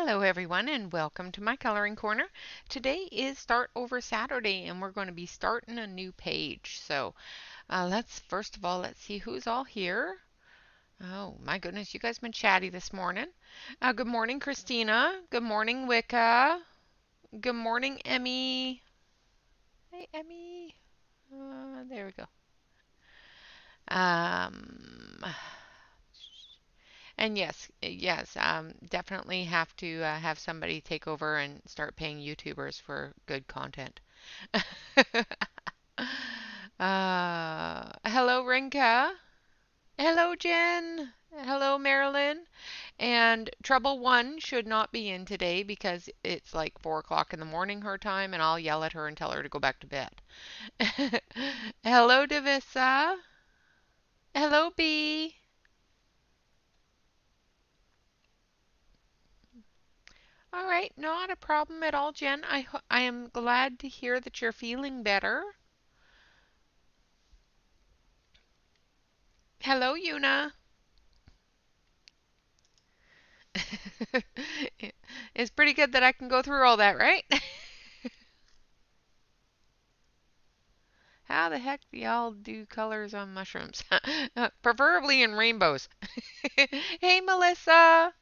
Hello everyone and welcome to my coloring corner. Today is Start Over Saturday and we're going to be starting a new page. So first of all, let's see who's all here. Oh my goodness, you guys been chatty this morning. Good morning, Christina. Good morning, Wicca. Good morning, Emmy. Hey, Emmy. There we go. Um, And definitely have to have somebody take over and start paying YouTubers for good content. Hello, Rinka. Hello, Jen. Hello, Marilyn. And Trouble One should not be in today because it's like 4 o'clock in the morning her time, and I'll yell at her and tell her to go back to bed. Hello, Davissa. Hello, B. All right, not a problem at all, Jen. I am glad to hear that you're feeling better. Hello, Yuna. It's pretty good that I can go through all that, right? How the heck do y'all do colors on mushrooms? Preferably in rainbows. Hey, Melissa.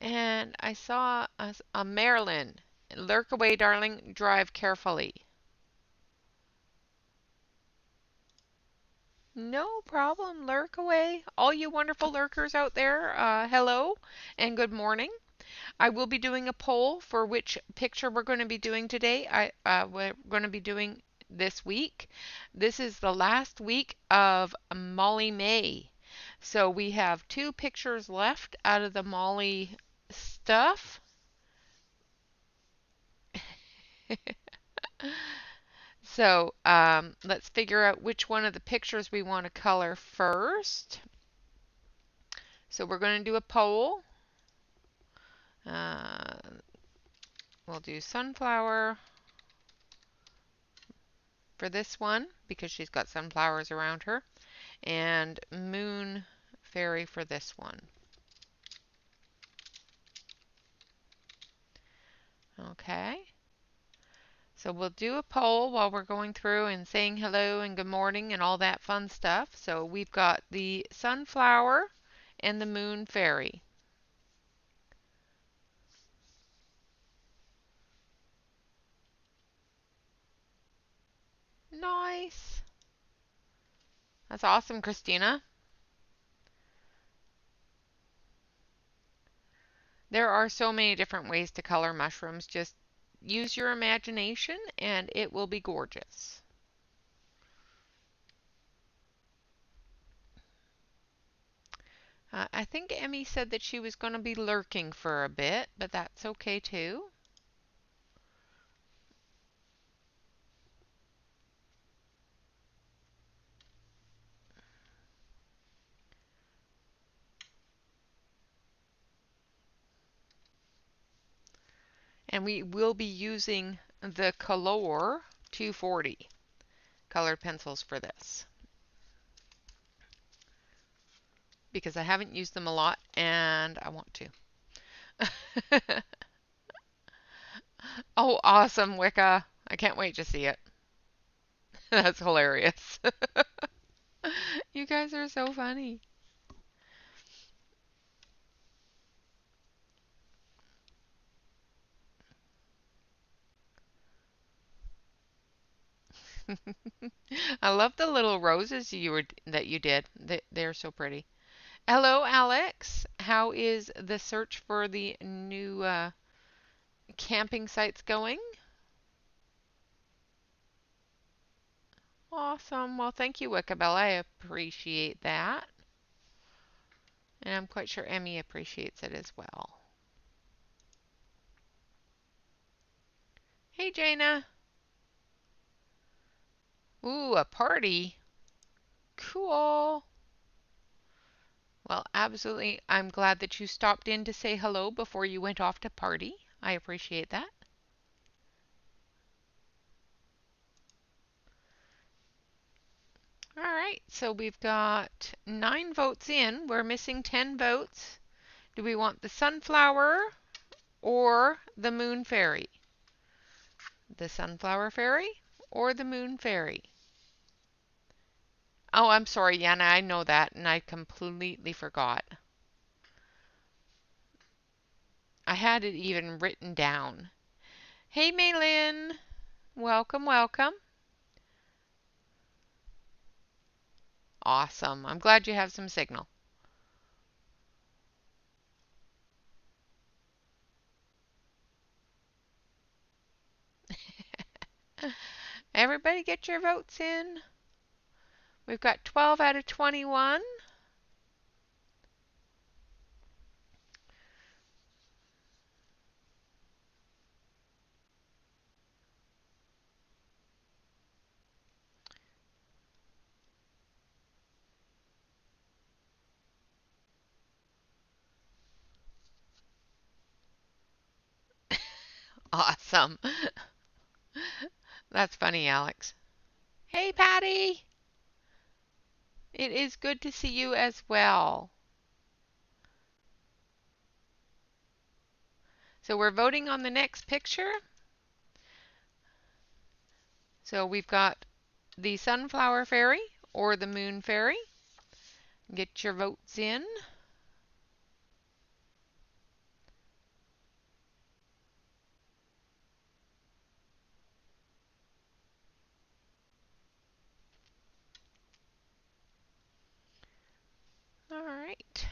And I saw a Marilyn. Lurk away, darling. Drive carefully. No problem. Lurk away. All you wonderful lurkers out there, hello and good morning. I will be doing a poll for which picture we're going to be doing today. We're going to be doing this week. This is the last week of Molly May. So we have 2 pictures left out of the Molly stuff. So let's figure out which one of the pictures we want to color first. So we're going to do a poll. Uh, we'll do sunflower for this one because she's got sunflowers around her, and moon fairy for this one. Okay. So we'll do a poll while we're going through and saying hello and good morning and all that fun stuff. So we've got the sunflower and the moon fairy. Nice. That's awesome, Christina. There are so many different ways to color mushrooms. Just use your imagination and it will be gorgeous. I think Emmy said that she was going to be lurking for a bit, but that's okay too. And we will be using the Color 240 colored pencils for this because I haven't used them a lot and I want to. Oh, awesome, Wicca. I can't wait to see it. That's hilarious. You guys are so funny. I love the little roses that you did. They're so pretty. Hello, Alex. How is the search for the new camping sites going? Awesome. Well, thank you, Wickabella. I appreciate that. And I'm quite sure Emmy appreciates it as well. Hey, Jaina. Ooh, a party. Cool. Well, absolutely. I'm glad that you stopped in to say hello before you went off to party. I appreciate that. All right, so we've got 9 votes in. We're missing 10 votes. Do we want the sunflower or the moon fairy? The sunflower fairy or the moon fairy? Oh, I'm sorry, Yana, I know that, and I completely forgot. I had it even written down. Hey, Maylin. Welcome, welcome. Awesome. I'm glad you have some signal. Everybody get your votes in. We've got 12 out of 21. Awesome. That's funny, Alex. Hey, Patty. It is good to see you as well. So we're voting on the next picture. So we've got the sunflower fairy or the moon fairy. Get your votes in. All right.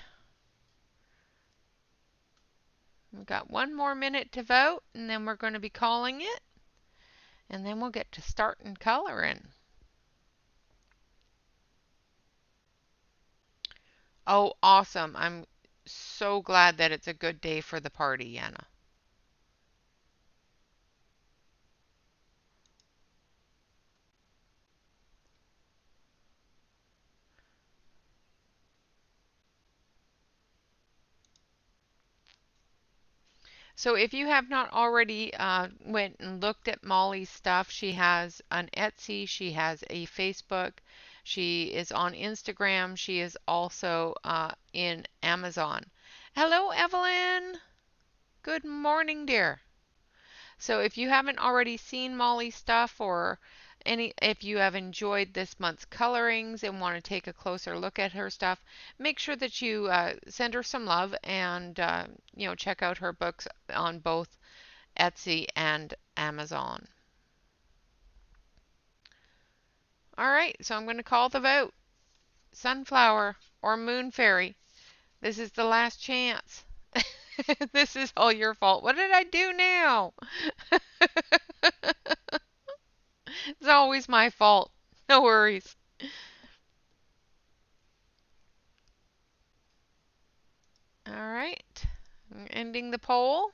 We've got one more minute to vote, and then we're going to be calling it. And then we'll get to starting coloring. Oh, awesome. I'm so glad that it's a good day for the party, Anna. So if you have not already went and looked at Molly's stuff, she has an Etsy, she has a Facebook, she is on Instagram, she is also in Amazon. Hello, Evelyn. Good morning, dear. So if you haven't already seen Molly's stuff or if you have enjoyed this month's colorings and want to take a closer look at her stuff, make sure that you send her some love and check out her books on both Etsy and Amazon. All right, so I'm going to call the vote. Sunflower or Moon Fairy. This is the last chance. This is all your fault. What did I do now? It's always my fault. No worries. All right. I'm ending the poll.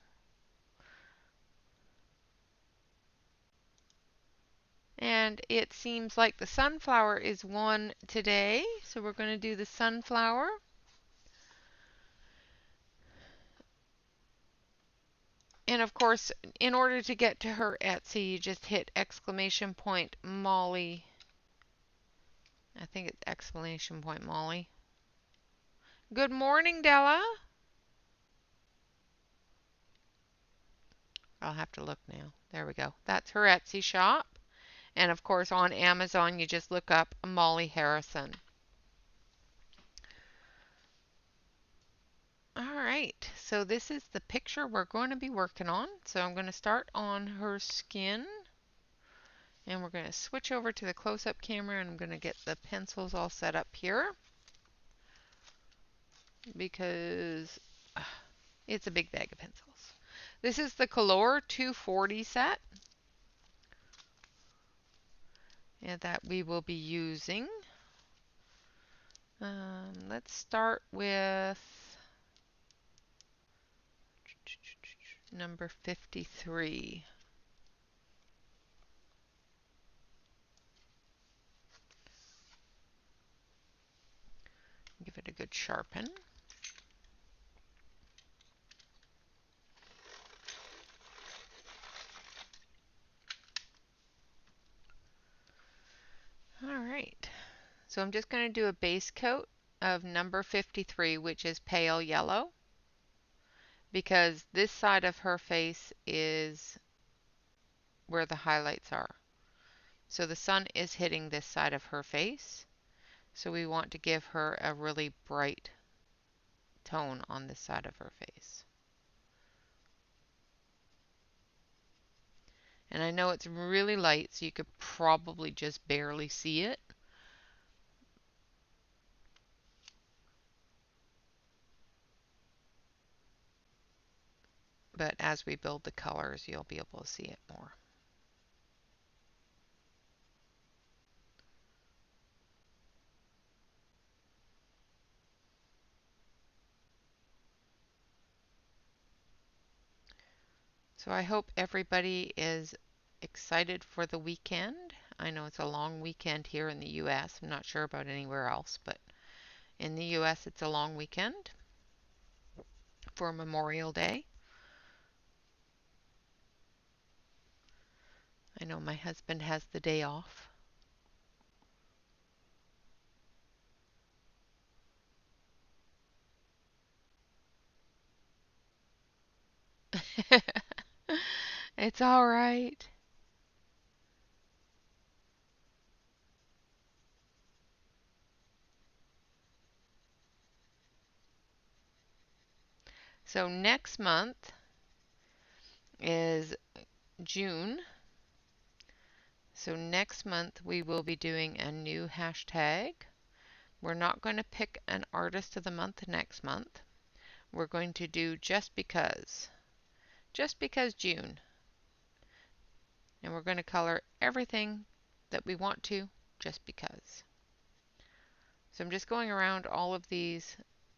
And it seems like the sunflower is won today. So we're going to do the sunflower. And of course, in order to get to her Etsy, you just hit exclamation point Molly. I think it's exclamation point Molly. Good morning, Della. I'll have to look now. There we go. That's her Etsy shop. And of course, on Amazon, you just look up Molly Harrison. All right, so this is the picture we're going to be working on. So I'm going to start on her skin. And we're going to switch over to the close-up camera, and I'm going to get the pencils all set up here. Because it's a big bag of pencils. This is the Color 240 set. And that we will be using. Let's start with number 53. Give it a good sharpen. All right, so I'm just going to do a base coat of number 53, which is pale yellow. because this side of her face is where the highlights are. So the sun is hitting this side of her face. So we want to give her a really bright tone on this side of her face. And I know it's really light, so you could probably just barely see it. But as we build the colors, you'll be able to see it more. So I hope everybody is excited for the weekend. I know it's a long weekend here in the US. I'm not sure about anywhere else, but in the US it's a long weekend for Memorial Day. I know my husband has the day off. It's all right. So next month is June. So next month we will be doing a new hashtag. We're not going to pick an artist of the month next month. We're going to do just because. Just because June. And we're going to color everything that we want to just because. So I'm just going around all of these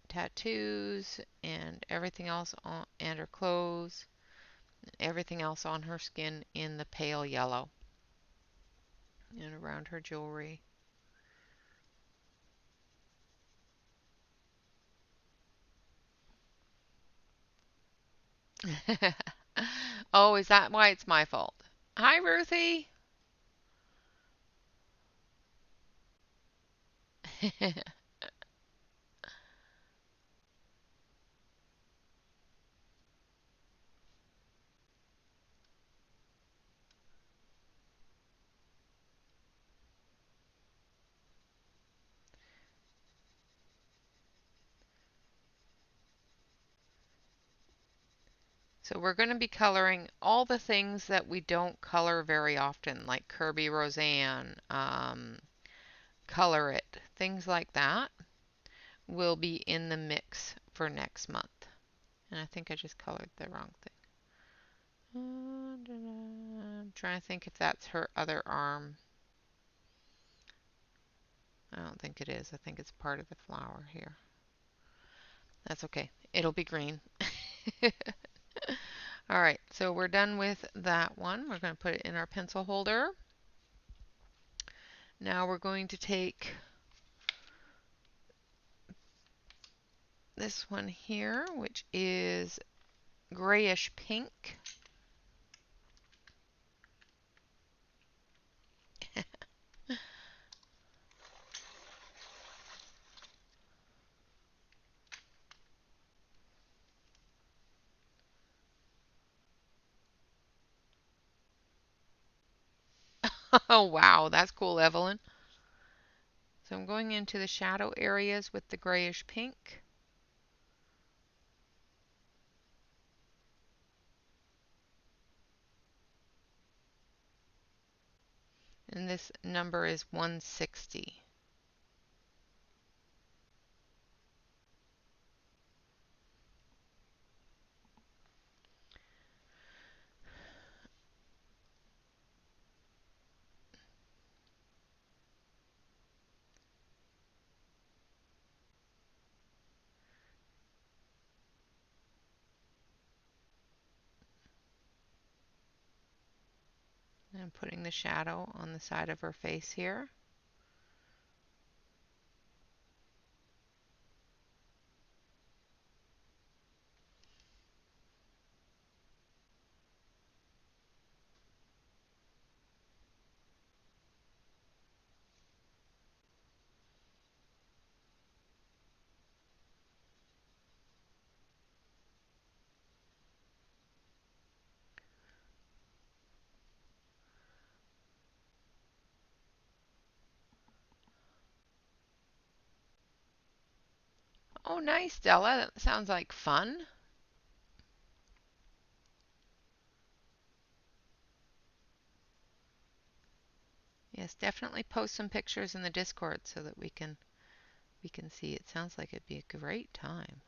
tattoos and everything else on, and her clothes, everything else on her skin in the pale yellow and around her jewelry. Oh, is that why it's my fault? Hi, Ruthie. So we're going to be coloring all the things that we don't color very often, like Kirby Roseanne, Color It, things like that will be in the mix for next month. And I think I just colored the wrong thing. I'm trying to think if that's her other arm. I don't think it is. I think it's part of the flower here. That's okay. It'll be green. All right, so we're done with that one. We're going to put it in our pencil holder. Now we're going to take this one here, which is grayish pink. Oh, wow, that's cool, Evelyn. So I'm going into the shadow areas with the grayish pink. And this number is 160. And I'm putting the shadow on the side of her face here. Oh, nice, Stella. That sounds like fun. Yes, definitely post some pictures in the Discord so that we can see. It sounds like it'd be a great time.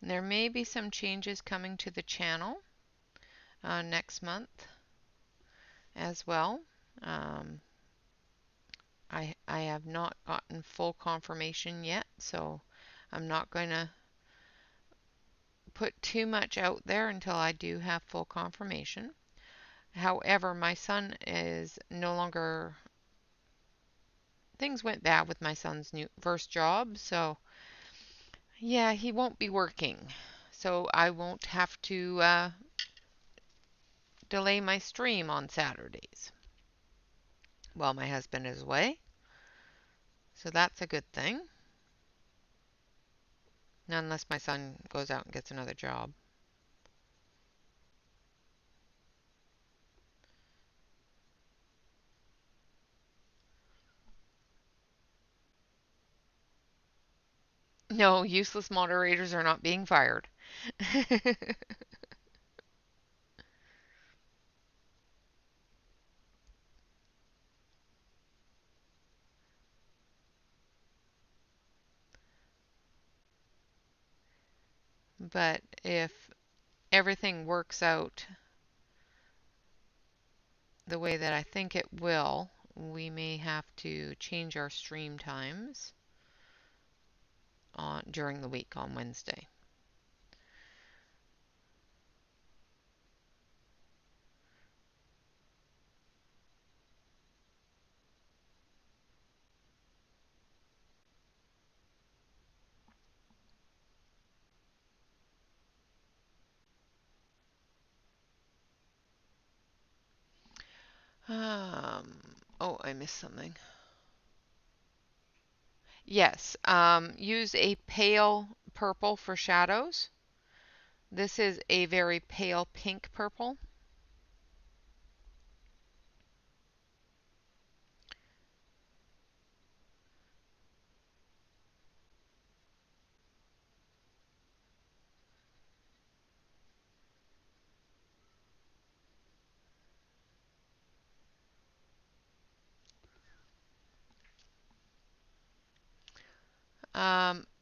There may be some changes coming to the channel next month as well. Um, I have not gotten full confirmation yet, so I'm not going to put too much out there until I do have full confirmation. However, my son is no longer, things went bad with my son's new first job, so yeah, he won't be working. So I won't have to delay my stream on Saturdays while my husband is away. So that's a good thing. Unless my son goes out and gets another job. No, useless moderators are not being fired. But if everything works out the way that I think it will, we may have to change our stream times on during the week on Wednesday. Oh, I missed something. Yes, use a pale purple for shadows. This is a very pale pink purple.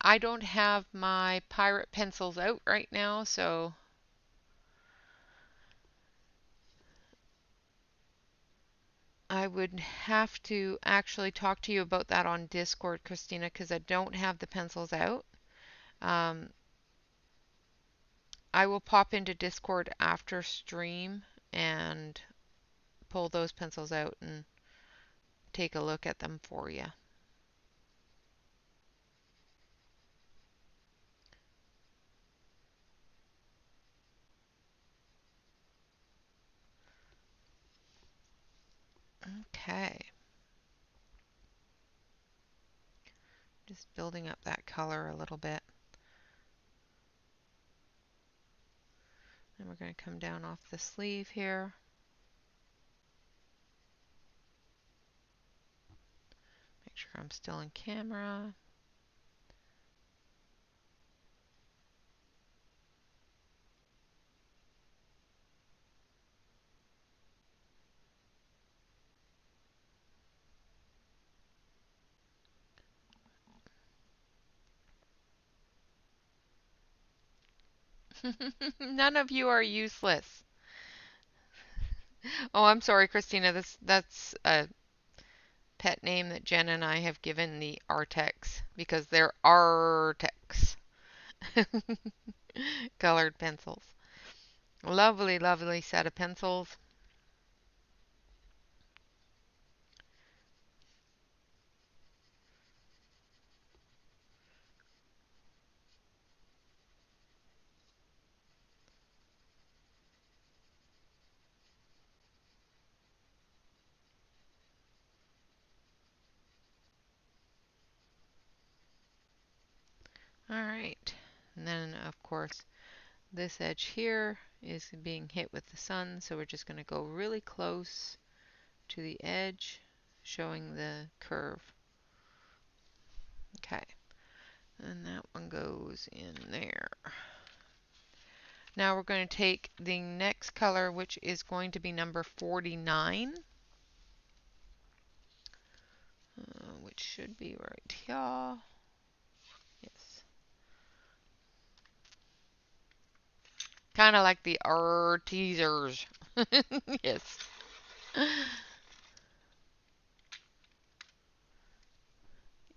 I don't have my pirate pencils out right now, so I would have to actually talk to you about that on Discord, Christina, because I don't have the pencils out. Um, I will pop into Discord after stream and pull those pencils out and take a look at them for you. Okay. Just building up that color a little bit. And we're going to come down off the sleeve here. Make sure I'm still in camera. None of you are useless. Oh, I'm sorry, Christina. That's a pet name that Jen and I have given the Artex because they're Artex colored pencils. Lovely, lovely set of pencils. Alright, and then of course this edge here is being hit with the sun, so we're just going to go really close to the edge, showing the curve. Okay, and that one goes in there. Now we're going to take the next color, which is going to be number 49, which should be right here. Yes. Kind of like the teasers. Yes.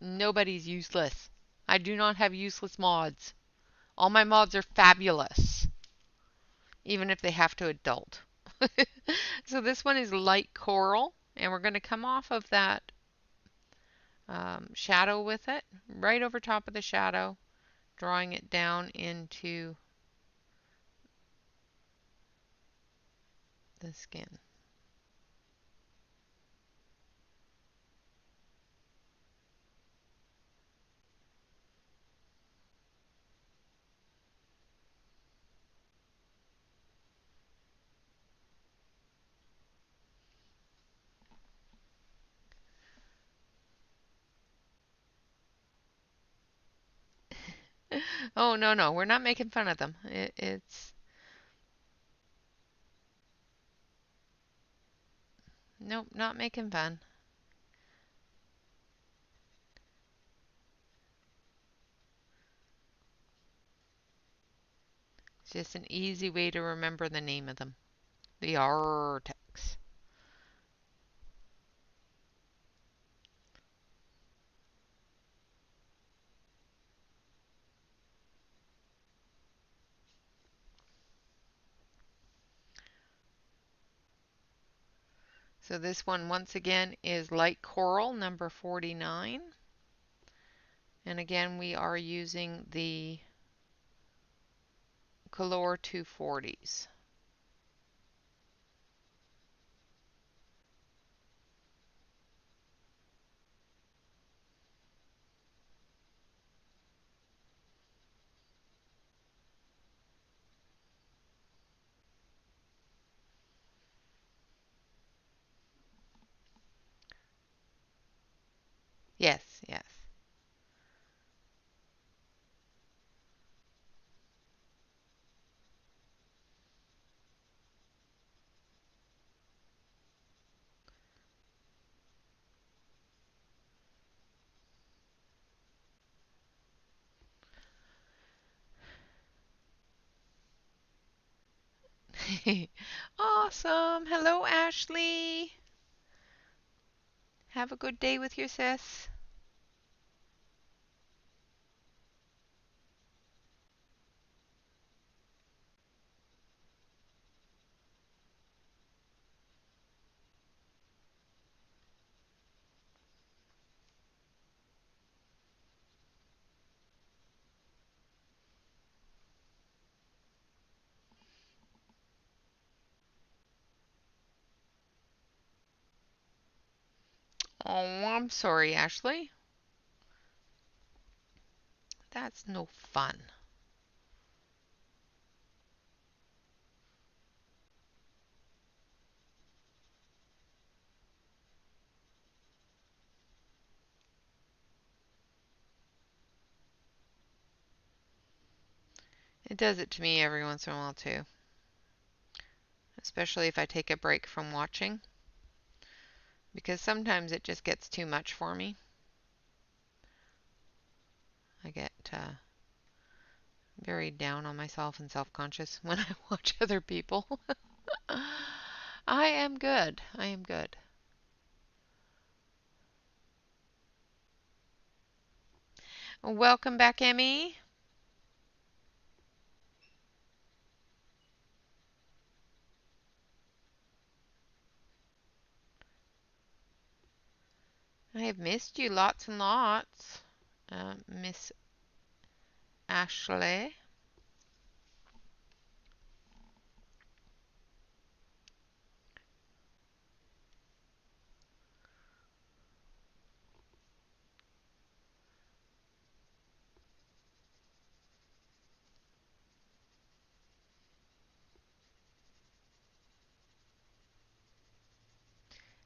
Nobody's useless. I do not have useless mods. All my mods are fabulous, even if they have to adult. So this one is light coral, and we're going to come off of that shadow with it, right over top of the shadow, drawing it down into the skin. Oh, no, no, we're not making fun of them. It's... Nope, not making fun. It's just an easy way to remember the name of them. The Artex. So this one, once again, is light coral, number 49. And again, we are using the Color 240s. Yes, yes. Awesome. Hello, Ashley. Have a good day with your sis. Oh, I'm sorry, Ashley. That's no fun. It does it to me every once in a while, too. Especially if I take a break from watching. Because sometimes it just gets too much for me. I get very down on myself and self-conscious when I watch other people. I am good. I am good. Welcome back, Emmy. I have missed you lots and lots, Miss Ashley.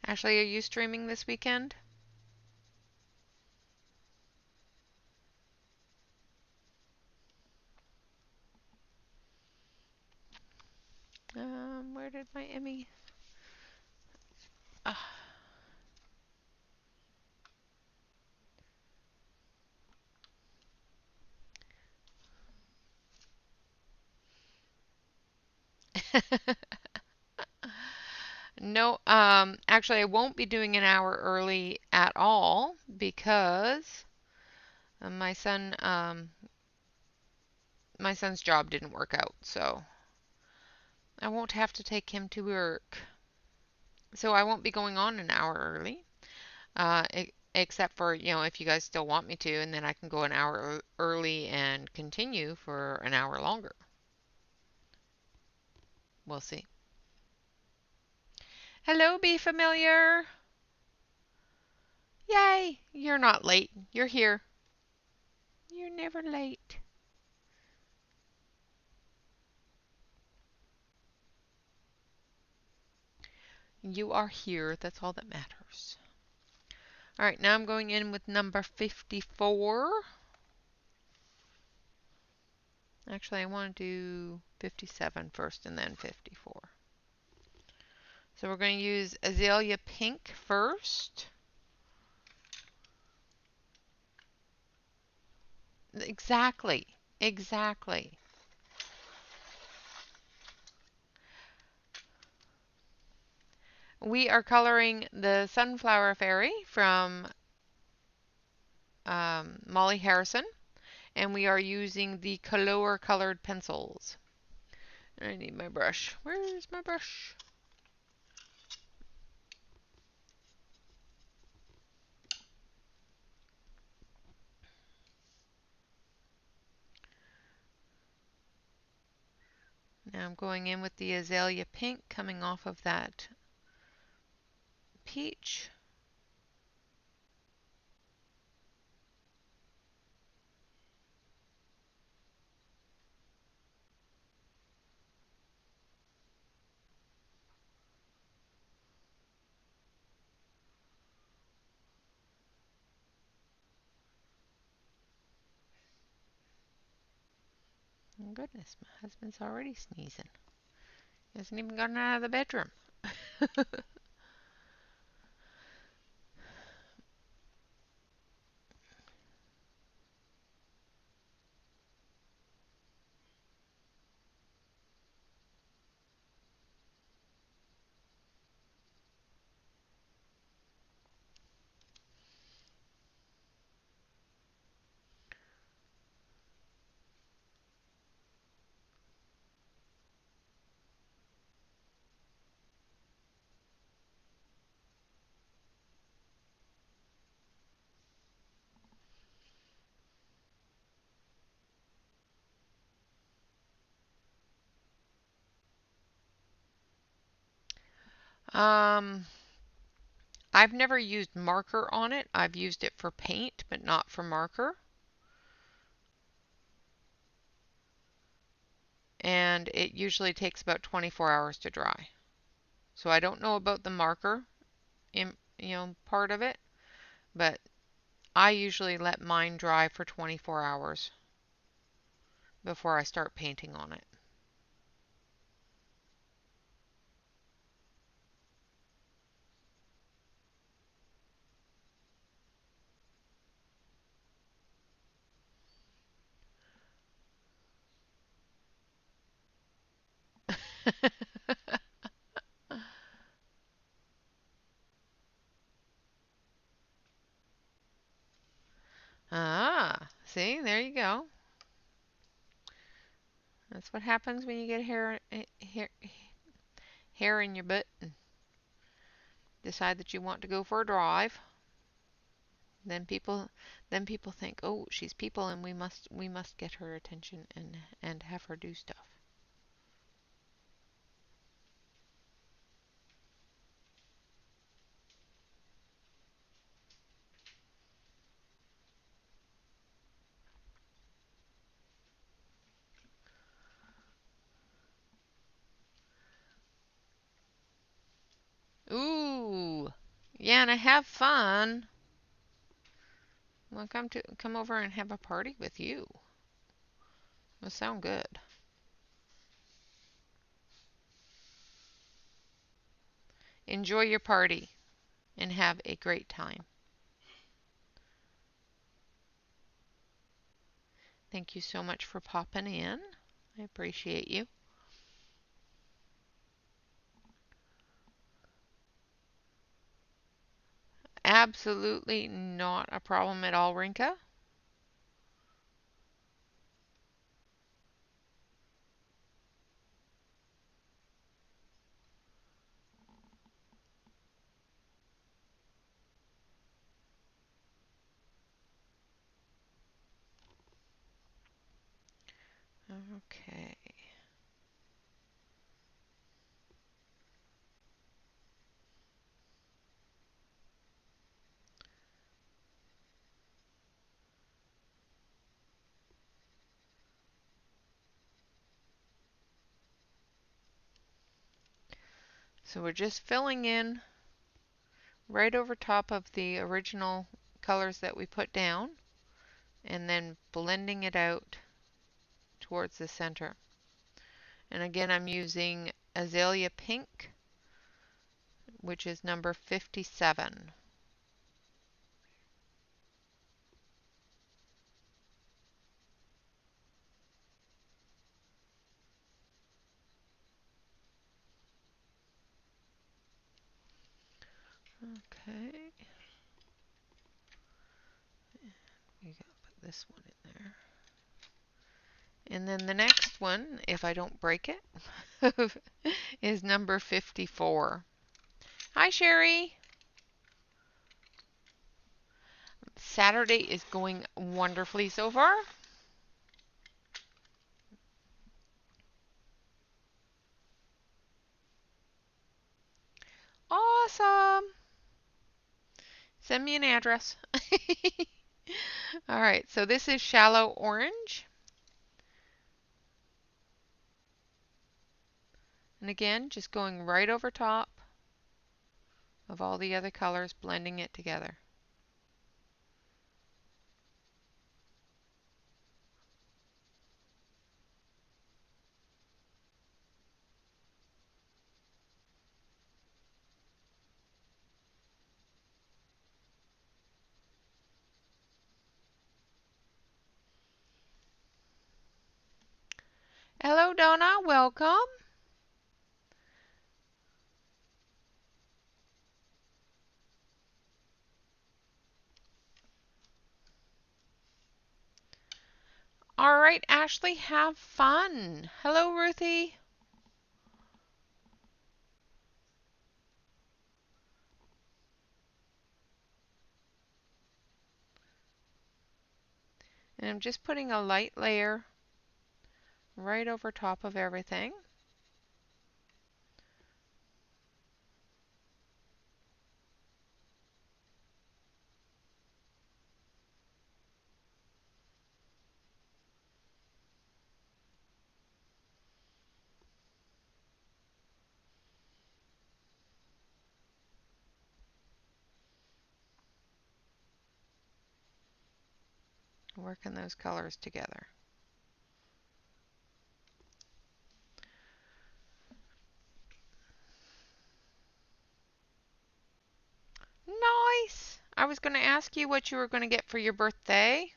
Ashley, are you streaming this weekend? Where did my Emmy? Ah. No, actually, I won't be doing an hour early at all because my my son's job didn't work out, so I won't have to take him to work. So I won't be going on an hour early, except for, if you guys still want me to, and then I can go an hour early and continue for an hour longer. We'll see. Hello, Be Familiar. Yay! You're not late. You're here. You're never late. You are here. That's all that matters. All right, now I'm going in with number 54. Actually, I want to do 57 first and then 54. So we're going to use Azalea Pink first. Exactly. Exactly. We are coloring the Sunflower Fairy from Molly Harrison, and we are using the Color colored pencils. I need my brush. Where's my brush? Now I'm going in with the Azalea Pink coming off of that peach. Oh goodness, my husband's already sneezing. He hasn't even gotten out of the bedroom. Um, I've never used marker on it. I've used it for paint, but not for marker. And it usually takes about 24 hours to dry. So I don't know about the marker part of it, but I usually let mine dry for 24 hours before I start painting on it. Ah, see, there you go. That's what happens when you get hair in your butt and decide that you want to go for a drive. Then people think, "Oh, she's people and we must get her attention and have her do stuff." Ooh. Yeah, and I have fun. Well, come over and have a party with you. That sound good. Enjoy your party and have a great time. Thank you so much for popping in. I appreciate you. Absolutely not a problem at all, Rinka. Okay. So we're just filling in right over top of the original colors that we put down and then blending it out towards the center. And again, I'm using Azalea Pink, which is number 57. Okay. We gotta put this one in there. And then the next one, if I don't break it, is number 54. Hi, Sherry. Saturday is going wonderfully so far. Awesome. Send me an address. All right, so this is shallow orange. And again, just going right over top of all the other colors, blending it together. Hello, Donna. Welcome. All right, Ashley, have fun. Hello, Ruthie. And I'm just putting a light layer right over top of everything. Working those colors together. Nice. I was going to ask you what you were going to get for your birthday.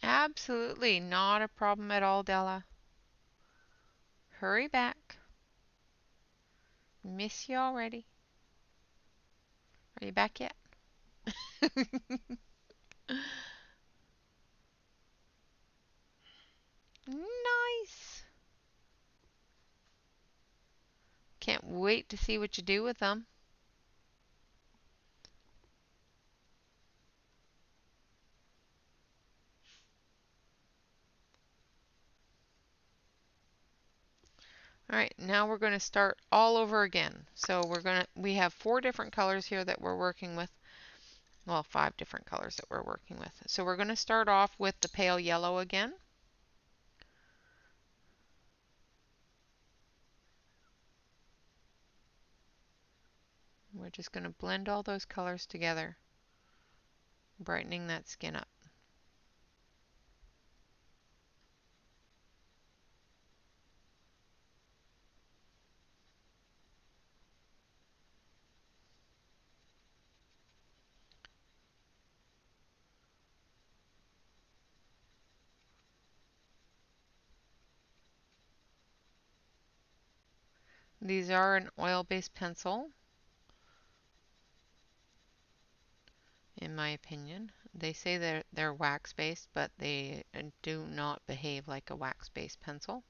Absolutely not a problem at all, Della. Hurry back. Miss you already. Are you back yet? Nice. Can't wait to see what you do with them. All right, now we're going to start all over again. So we have 4 different colors here that we're working with. Well, 5 different colors that we're working with. So we're going to start off with the pale yellow again. We're just going to blend all those colors together, brightening that skin up. These are an oil-based pencil, in my opinion. They say they're wax-based, but they do not behave like a wax-based pencil.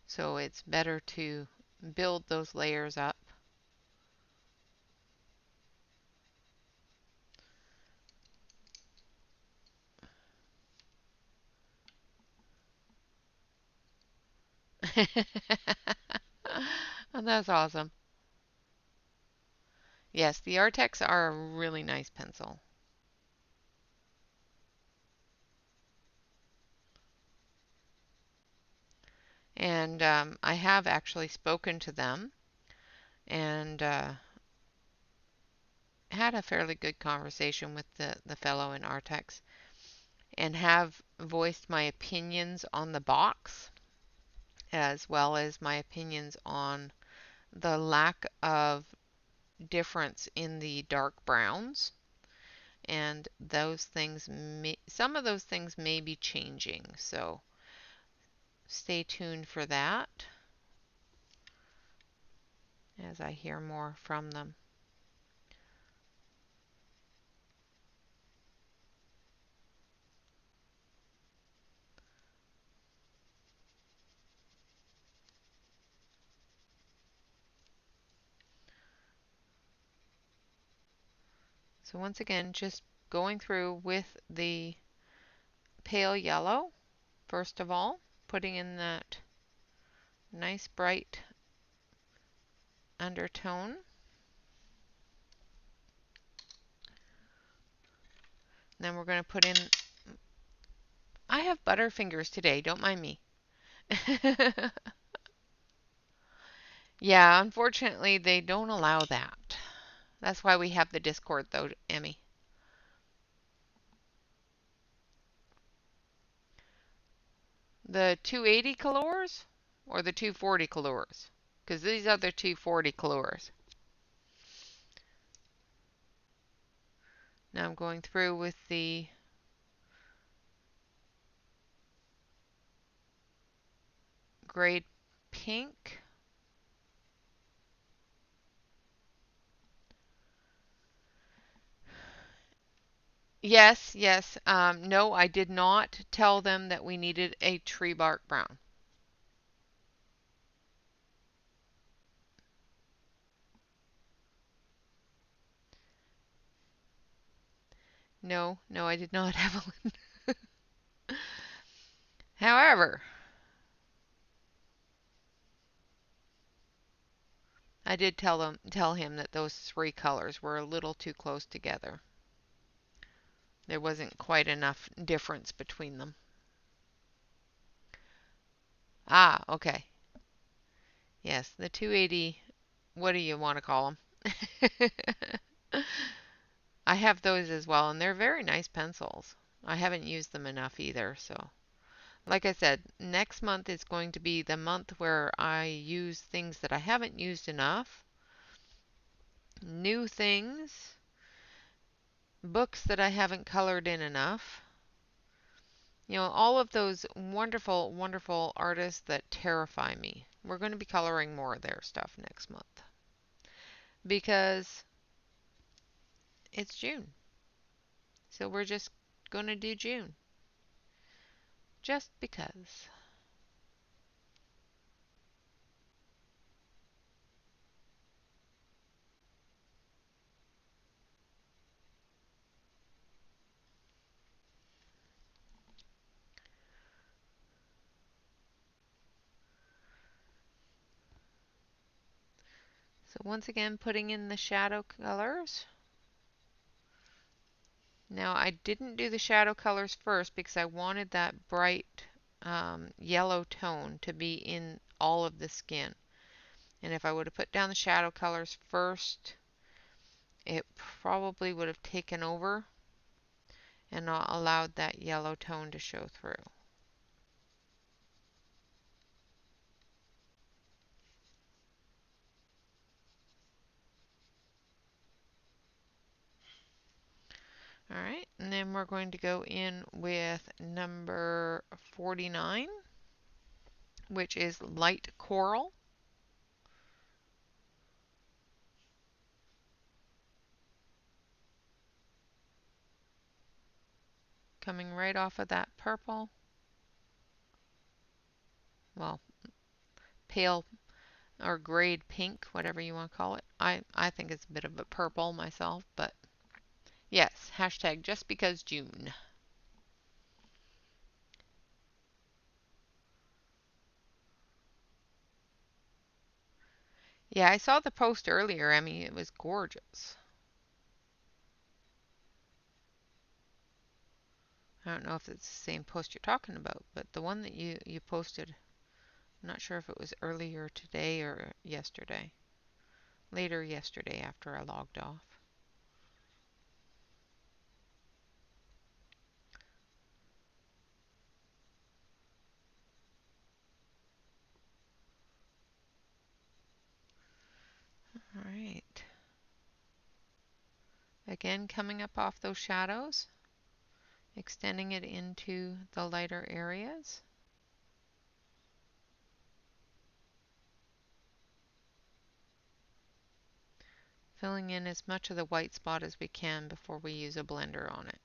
So it's better to build those layers up. And that's awesome. Yes, the Artex are a really nice pencil. And I have actually spoken to them and had a fairly good conversation with the fellow in Artex and have voiced my opinions on the box as well as my opinions on the lack of difference in the dark browns. And those things some of those things may be changing, so stay tuned for that as I hear more from them. So once again, just going through with the pale yellow, first of all, putting in that nice bright undertone. Then we're going to put in, I have butterfingers today, don't mind me. Yeah, unfortunately they don't allow that. That's why we have the Discord though, Emmy. The 280 colors or the 240 colors? Because these are the 240 colors. Now I'm going through with the grade pink. Yes, yes. No, I did not tell them that we needed a tree bark brown. No, no, I did not, Evelyn. However, I did tell him that those 3 colors were a little too close together. There wasn't quite enough difference between them. Ah, okay. Yes, the 280, what do you want to call them? I have those as well, and they're very nice pencils. I haven't used them enough either, so. Like I said, next month is going to be the month where I use things that I haven't used enough, new things, books that I haven't colored in enough. You know, all of those wonderful, wonderful artists that terrify me. We're going to be coloring more of their stuff next month because it's June. So we're just going to do June. Just because. So once again, putting in the shadow colors. Now I didn't do the shadow colors first because I wanted that bright yellow tone to be in all of the skin. And if I would have put down the shadow colors first, it probably would have taken over and not allowed that yellow tone to show through. Alright, and then we're going to go in with number 49, which is light coral. Coming right off of that purple. Well, pale or grayed pink, whatever you want to call it. I think it's a bit of a purple myself, but yes, hashtag just because June. Yeah, I saw the post earlier, Emmy. It was gorgeous. I don't know if it's the same post you're talking about, but the one that you posted, I'm not sure if it was earlier today or yesterday. Later yesterday after I logged off. All right. Again, coming up off those shadows, extending it into the lighter areas. Filling in as much of the white spot as we can before we use a blender on it.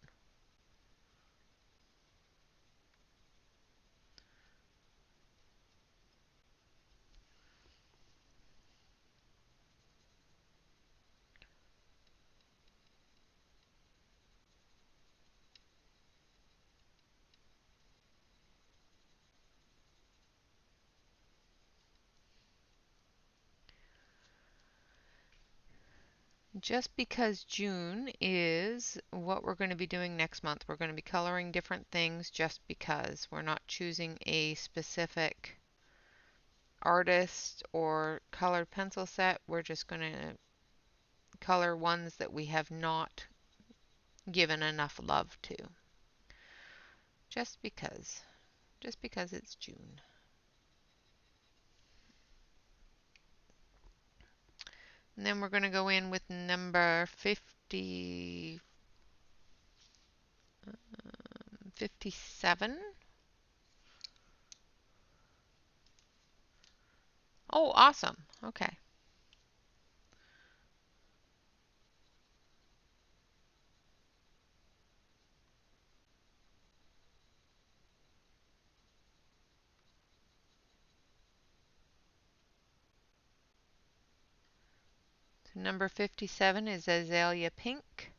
Just because June is what we're going to be doing next month. We're going to be coloring different things just because. We're not choosing a specific artist or colored pencil set. We're just going to color ones that we have not given enough love to. Just because. Just because it's June. And then we're going to go in with number 57. Oh, awesome. Okay. So number 57 is Azalea Pink.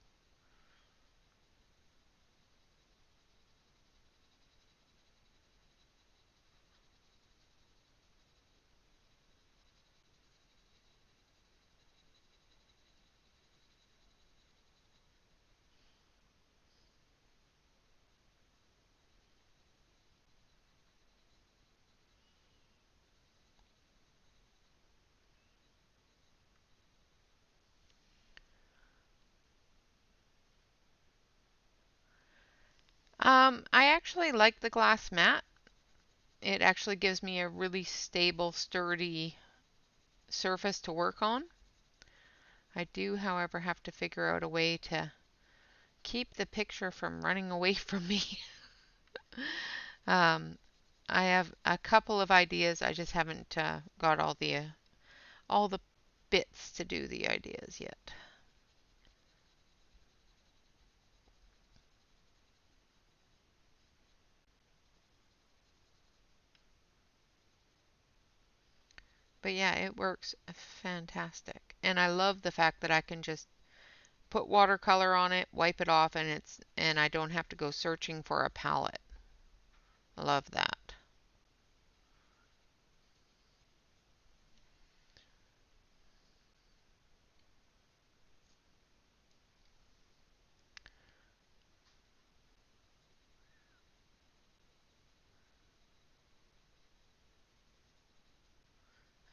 I actually like the glass mat. It actually gives me a really stable, sturdy surface to work on. I do, however, have to figure out a way to keep the picture from running away from me. um, I have a couple of ideas. I just haven't got all the bits to do the ideas yet. But yeah, it works fantastic. And I love the fact that I can just put watercolor on it, wipe it off, and I don't have to go searching for a palette. I love that.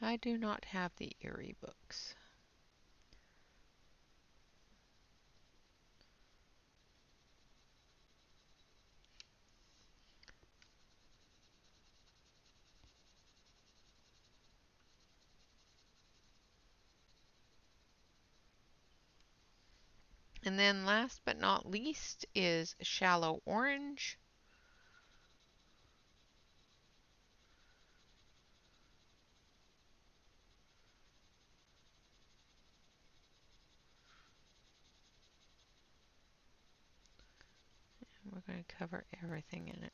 I do not have the Erie books. And then last but not least is Shallow Orange. We're going to cover everything in it.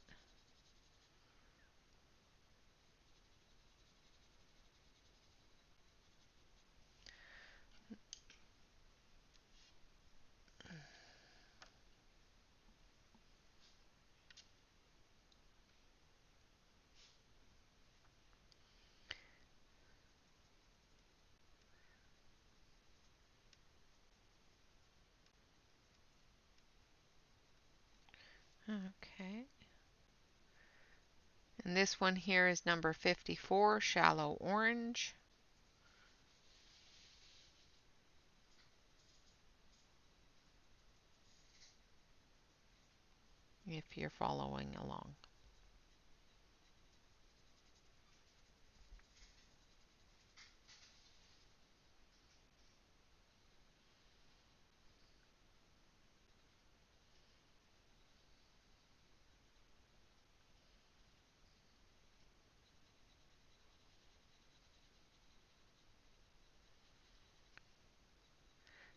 Okay. And this one here is number 54, Shallow Orange. If you're following along.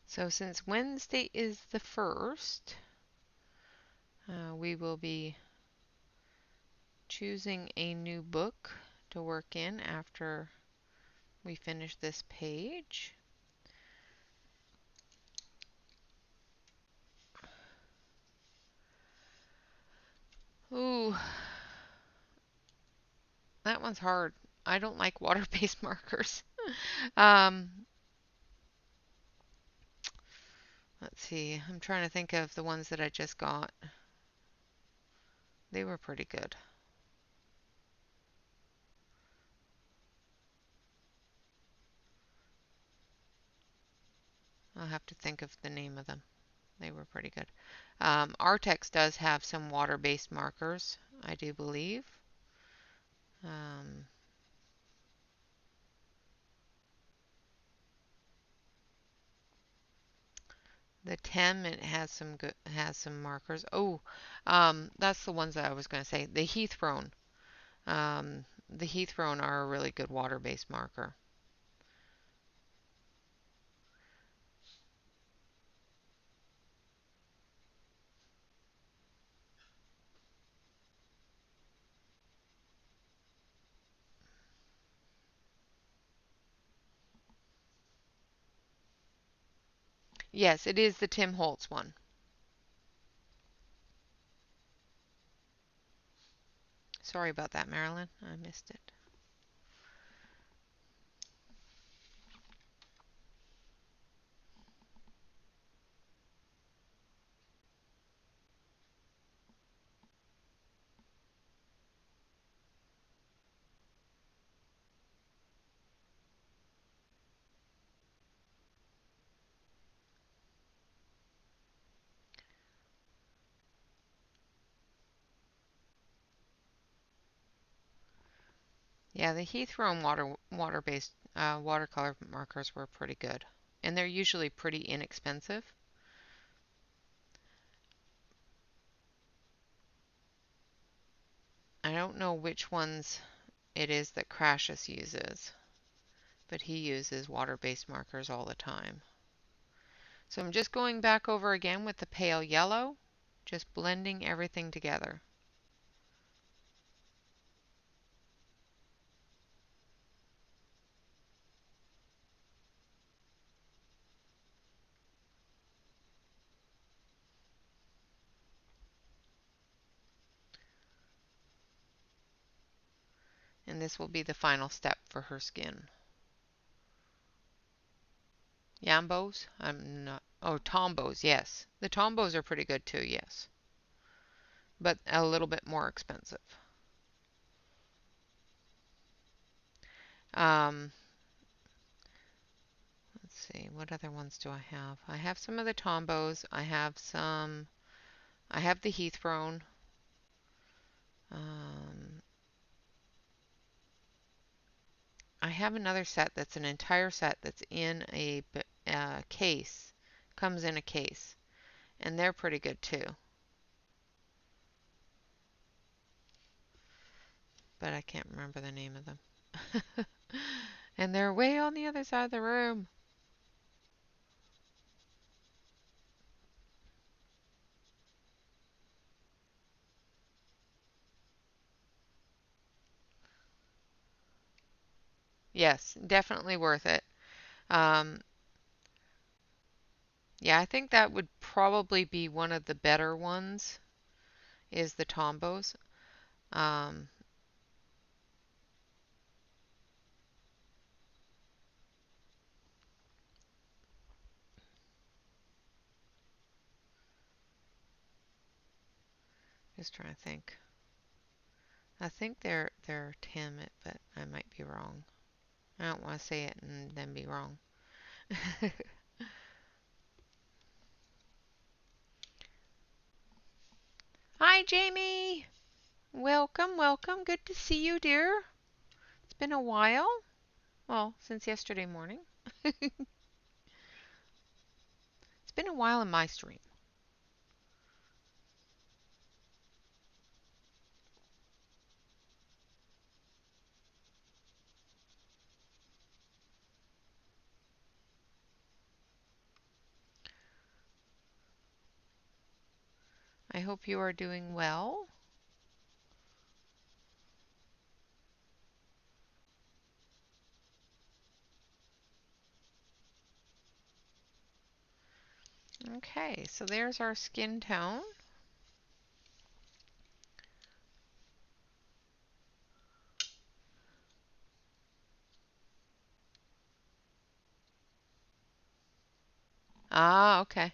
So since Wednesday is the 1st, we will be choosing a new book to work in after we finish this page. Ooh, that one's hard. I don't like water-based markers. um, let's see. I'm trying to think of the ones that I just got. They were pretty good. I'll have to think of the name of them. They were pretty good. Artex does have some water-based markers, I do believe. The Tem, it has some markers. Oh, that's the ones that I was going to say. The Heathrone. The Heathrone are a really good water-based marker. Yes, it is the Tim Holtz one. Sorry about that, Marilyn. I missed it. Yeah, the Heathrone water-based watercolor markers were pretty good. And they're usually pretty inexpensive. I don't know which ones it is that Crassus uses, but he uses water-based markers all the time. So I'm just going back over again with the pale yellow, just blending everything together. And this will be the final step for her skin. Yambos? I'm not. Oh, Tombos, yes. The Tombos are pretty good too, yes. But a little bit more expensive. see, what other ones do I have? I have some of the Tombos. I have the Heath Throne. I have another set that's an entire set that's in a case. Comes in a case. And they're pretty good too. But I can't remember the name of them. And they're way on the other side of the room. Yes, definitely worth it. Um, yeah, I think that would probably be one of the better ones, is the Tombos. Um, just trying to think. I think they're Tim, but I might be wrong. I don't want to say it and then be wrong. Hi, Jamie. Welcome, welcome. Good to see you, dear. It's been a while. Well, since yesterday morning. It's been a while in my stream. I hope you are doing well. Okay, so there's our skin tone. Ah, okay.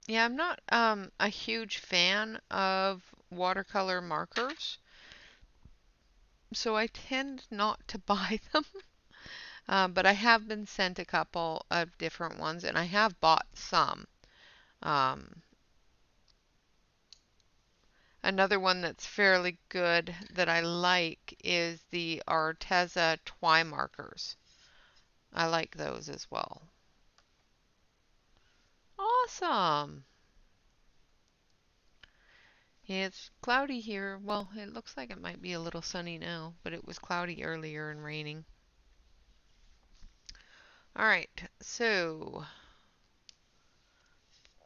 Yeah, I'm not a huge fan of watercolor markers, so I tend not to buy them. But I have been sent a couple of different ones, and I have bought some. Um, Another one that's fairly good that I like is the Arteza Twi markers. I like those as well. Awesome! Yeah, it's cloudy here. Well, it looks like it might be a little sunny now, but it was cloudy earlier and raining. Alright, so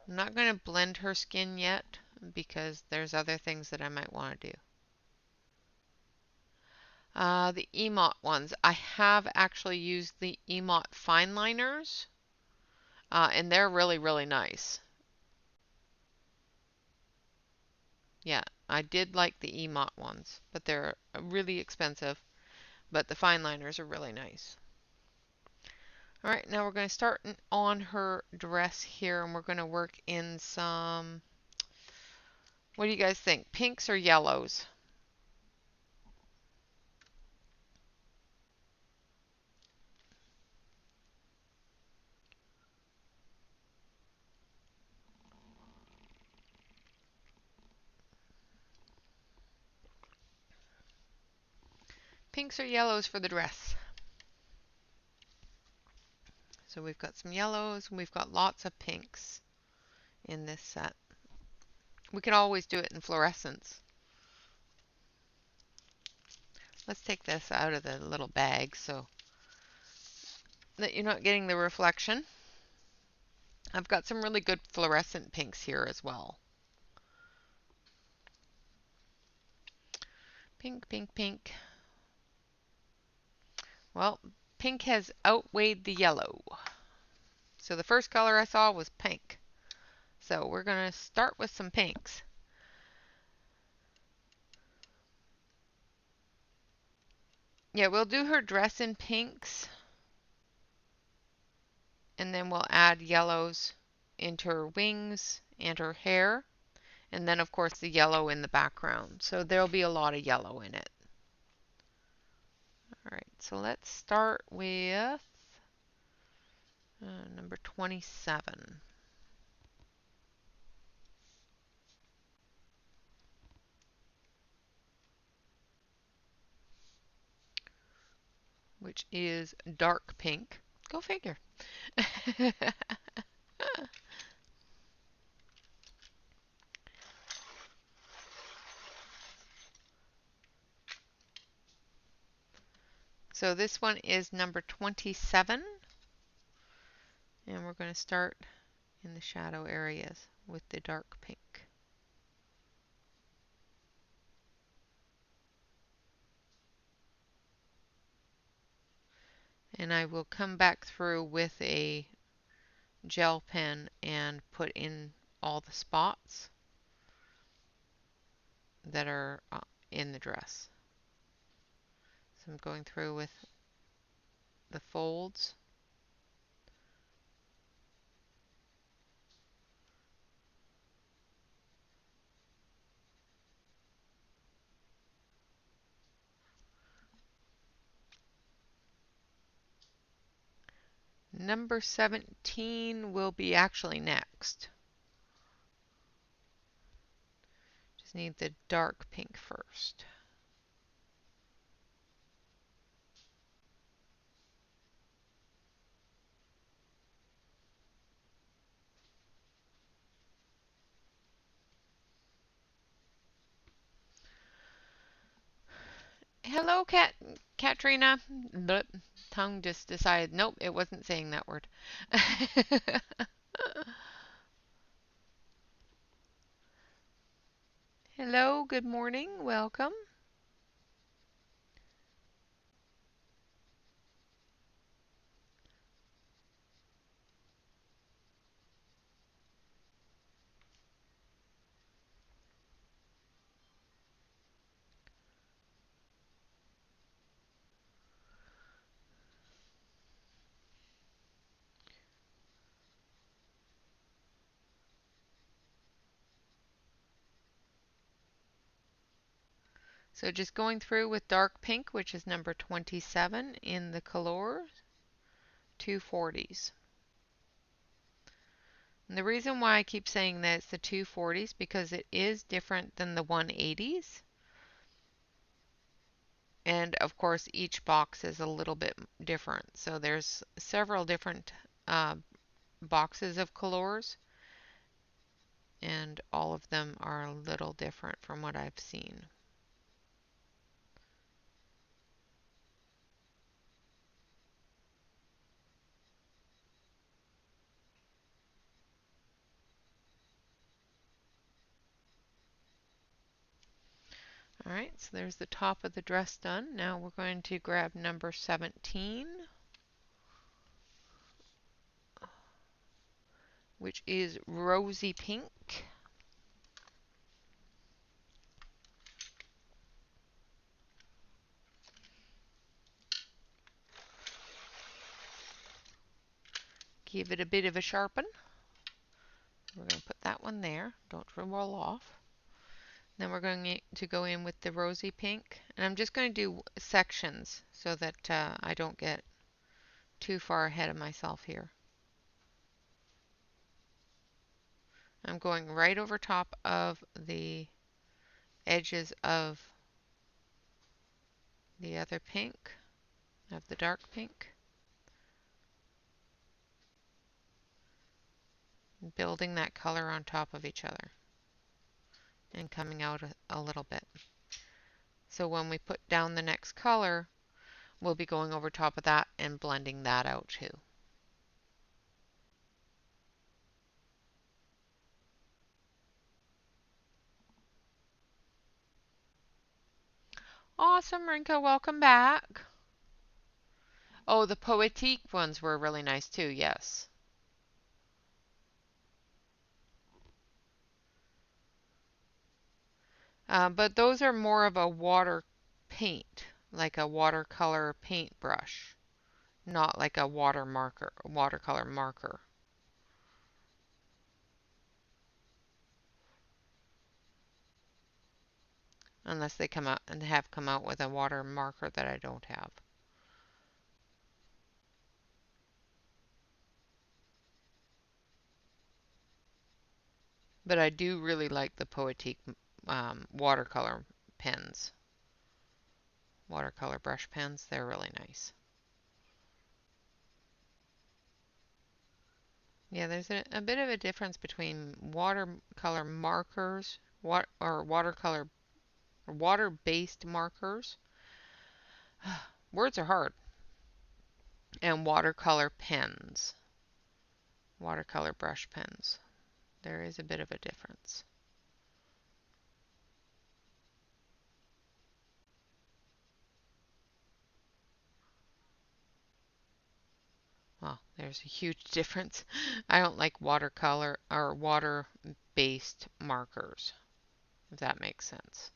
I'm not going to blend her skin yet because there's other things that I might want to do. The Emot ones. I have actually used the Emot fine liners, and they're really, really nice. Yeah, I did like the Emot ones, but they're really expensive. But the fine liners are really nice. All right, now we're going to start on her dress here, and we're going to work in some, what do you guys think, pinks or yellows? Pinks or yellows for the dress? So we've got some yellows, and we've got lots of pinks in this set. We can always do it in fluorescence. Let's take this out of the little bag so that you're not getting the reflection. I've got some really good fluorescent pinks here as well. Pink, pink, pink. Well, pink has outweighed the yellow. So the first color I saw was pink. So we're going to start with some pinks. Yeah, we'll do her dress in pinks, and then we'll add yellows into her wings and her hair, and then of course the yellow in the background. So there'll be a lot of yellow in it. Alright, so let's start with number 27. Which is dark pink. Go figure. So this one is number 27, and we're going to start in the shadow areas with the dark pink. And I will come back through with a gel pen and put in all the spots that are in the dress. So I'm going through with the folds. Number 17 will be actually next. Just need the dark pink first. Hello, Katrina. The tongue just decided, nope, it wasn't saying that word. Hello, good morning, welcome. So just going through with dark pink, which is number 27 in the color 240s. And the reason why I keep saying that it's the 240s because it is different than the 180s. And of course, each box is a little bit different. So there's several different boxes of colors, and all of them are a little different from what I've seen. Alright, so there's the top of the dress done. Now we're going to grab number 17, which is rosy pink. Give it a bit of a sharpen. We're going to put that one there. Don't roll off. Then we're going to go in with the rosy pink. And I'm just going to do sections so that I don't get too far ahead of myself here. I'm going right over top of the edges of the other pink, of the dark pink. Building that color on top of each other and coming out a little bit. So when we put down the next color, we'll be going over top of that and blending that out too. Awesome, Rinka, welcome back. Oh, the Poetique ones were really nice too, yes. But those are more of a water paint, like a watercolor paintbrush, not like a watercolor marker. Unless they come out and have come out with a water marker that I don't have. But I do really like the Poetique watercolor pens, watercolor brush pens. They're really nice. Yeah, there's a bit of a difference between watercolor markers, watercolor or water-based markers. Words are hard. And watercolor pens, watercolor brush pens. There is a bit of a difference. Well, there's a huge difference. I don't like watercolor or water-based markers, if that makes sense.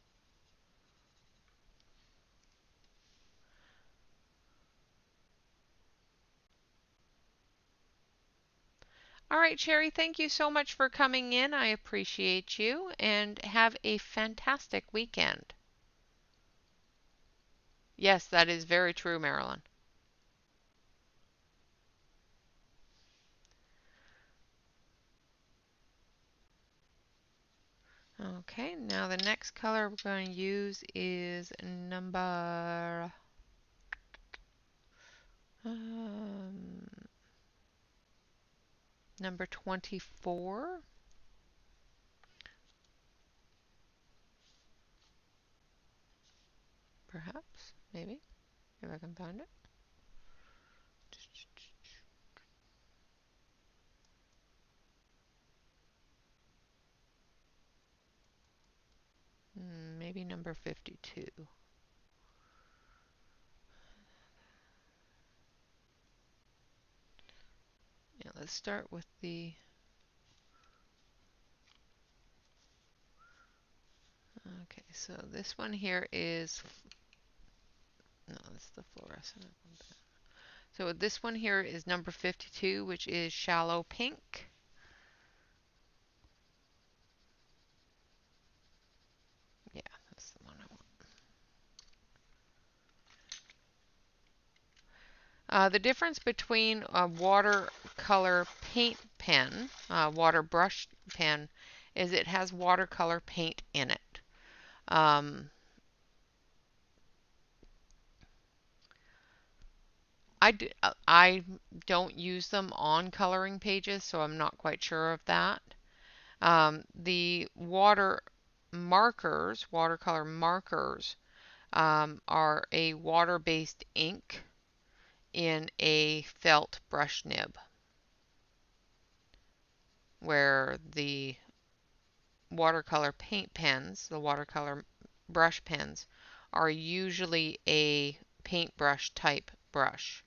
All right, Sherry, thank you so much for coming in. I appreciate you and have a fantastic weekend. Yes, that is very true, Marilyn. Okay, now the next color we're going to use is um, number 24, perhaps, maybe, if I can find it. Maybe number 52. Yeah, let's start with the... Okay, so this one here is... No, it's the fluorescent. So this one here is number 52, which is shallow pink. Yeah, that's the one I want. The difference between a watercolor paint pen, water brush pen, is it has watercolor paint in it. I don't use them on coloring pages, so I'm not quite sure of that. The watercolor markers, are a water-based ink in a felt brush nib, where the watercolor paint pens, the watercolor brush pens, are usually a paintbrush type brush.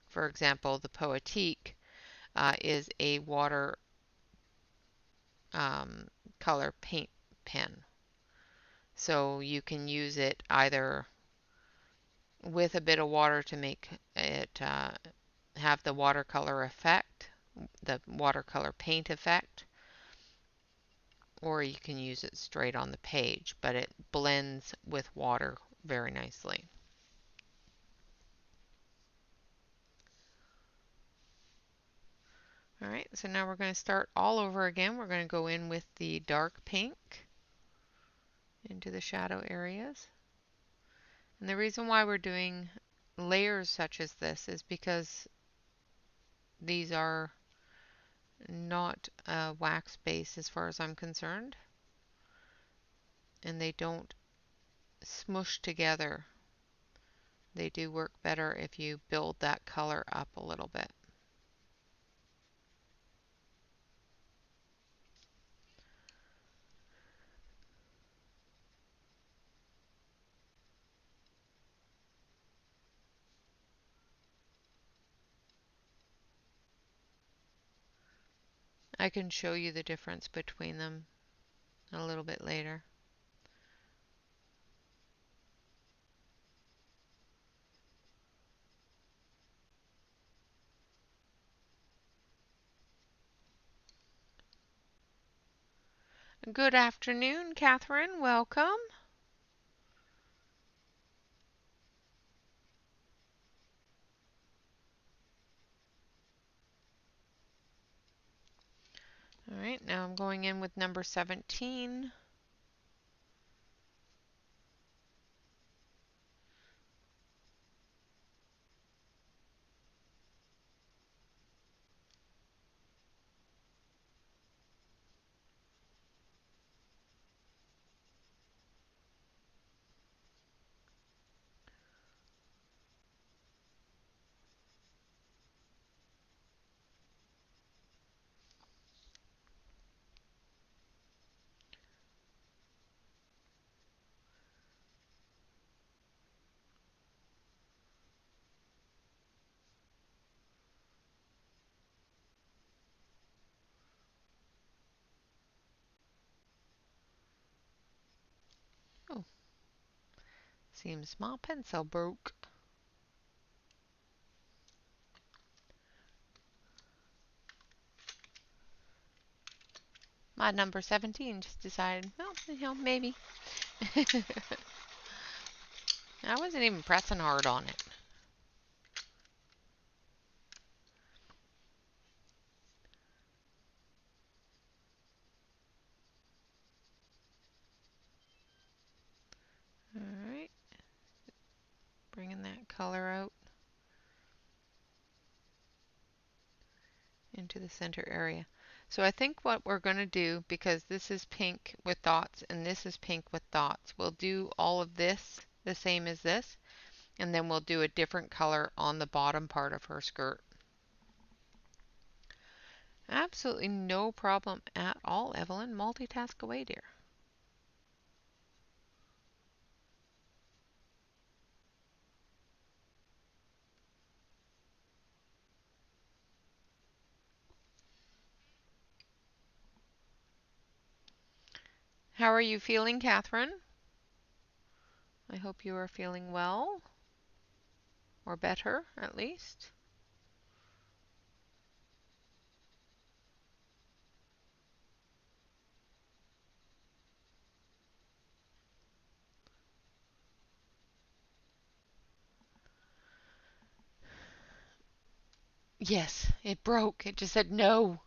For example, the Poetique is a water color paint pen. So you can use it either with a bit of water to make it have the watercolor effect, the watercolor paint effect, or you can use it straight on the page, but it blends with water very nicely. All right, so now we're going to start all over again. We're going to go in with the dark pink into the shadow areas. And the reason why we're doing layers such as this is because these are not wax base as far as I'm concerned, and they don't smush together. They do work better if you build that color up a little bit. I can show you the difference between them a little bit later. Good afternoon, Catherine. Welcome. All right, now I'm going in with number 17. Oh, seems my pencil broke. My number 17 just decided, well, maybe. I wasn't even pressing hard on it. All right, bringing that color out into the center area. So I think what we're going to do, because this is pink with dots and this is pink with dots, we'll do all of this the same as this, and then we'll do a different color on the bottom part of her skirt. Absolutely no problem at all, Evelyn. Multitask away, dear. How are you feeling, Catherine? I hope you are feeling well, or better at least. Yes, it broke. It just said no.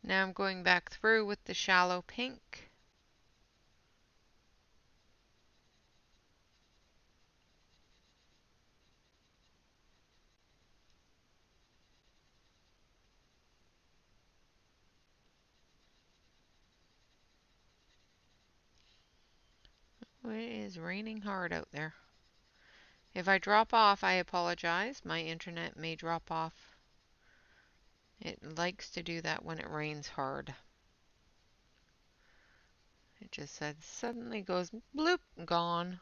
Now I'm going back through with the shallow pink. It is raining hard out there. If I drop off, I apologize. My internet may drop off. It likes to do that when it rains hard. It just said suddenly goes bloop, gone.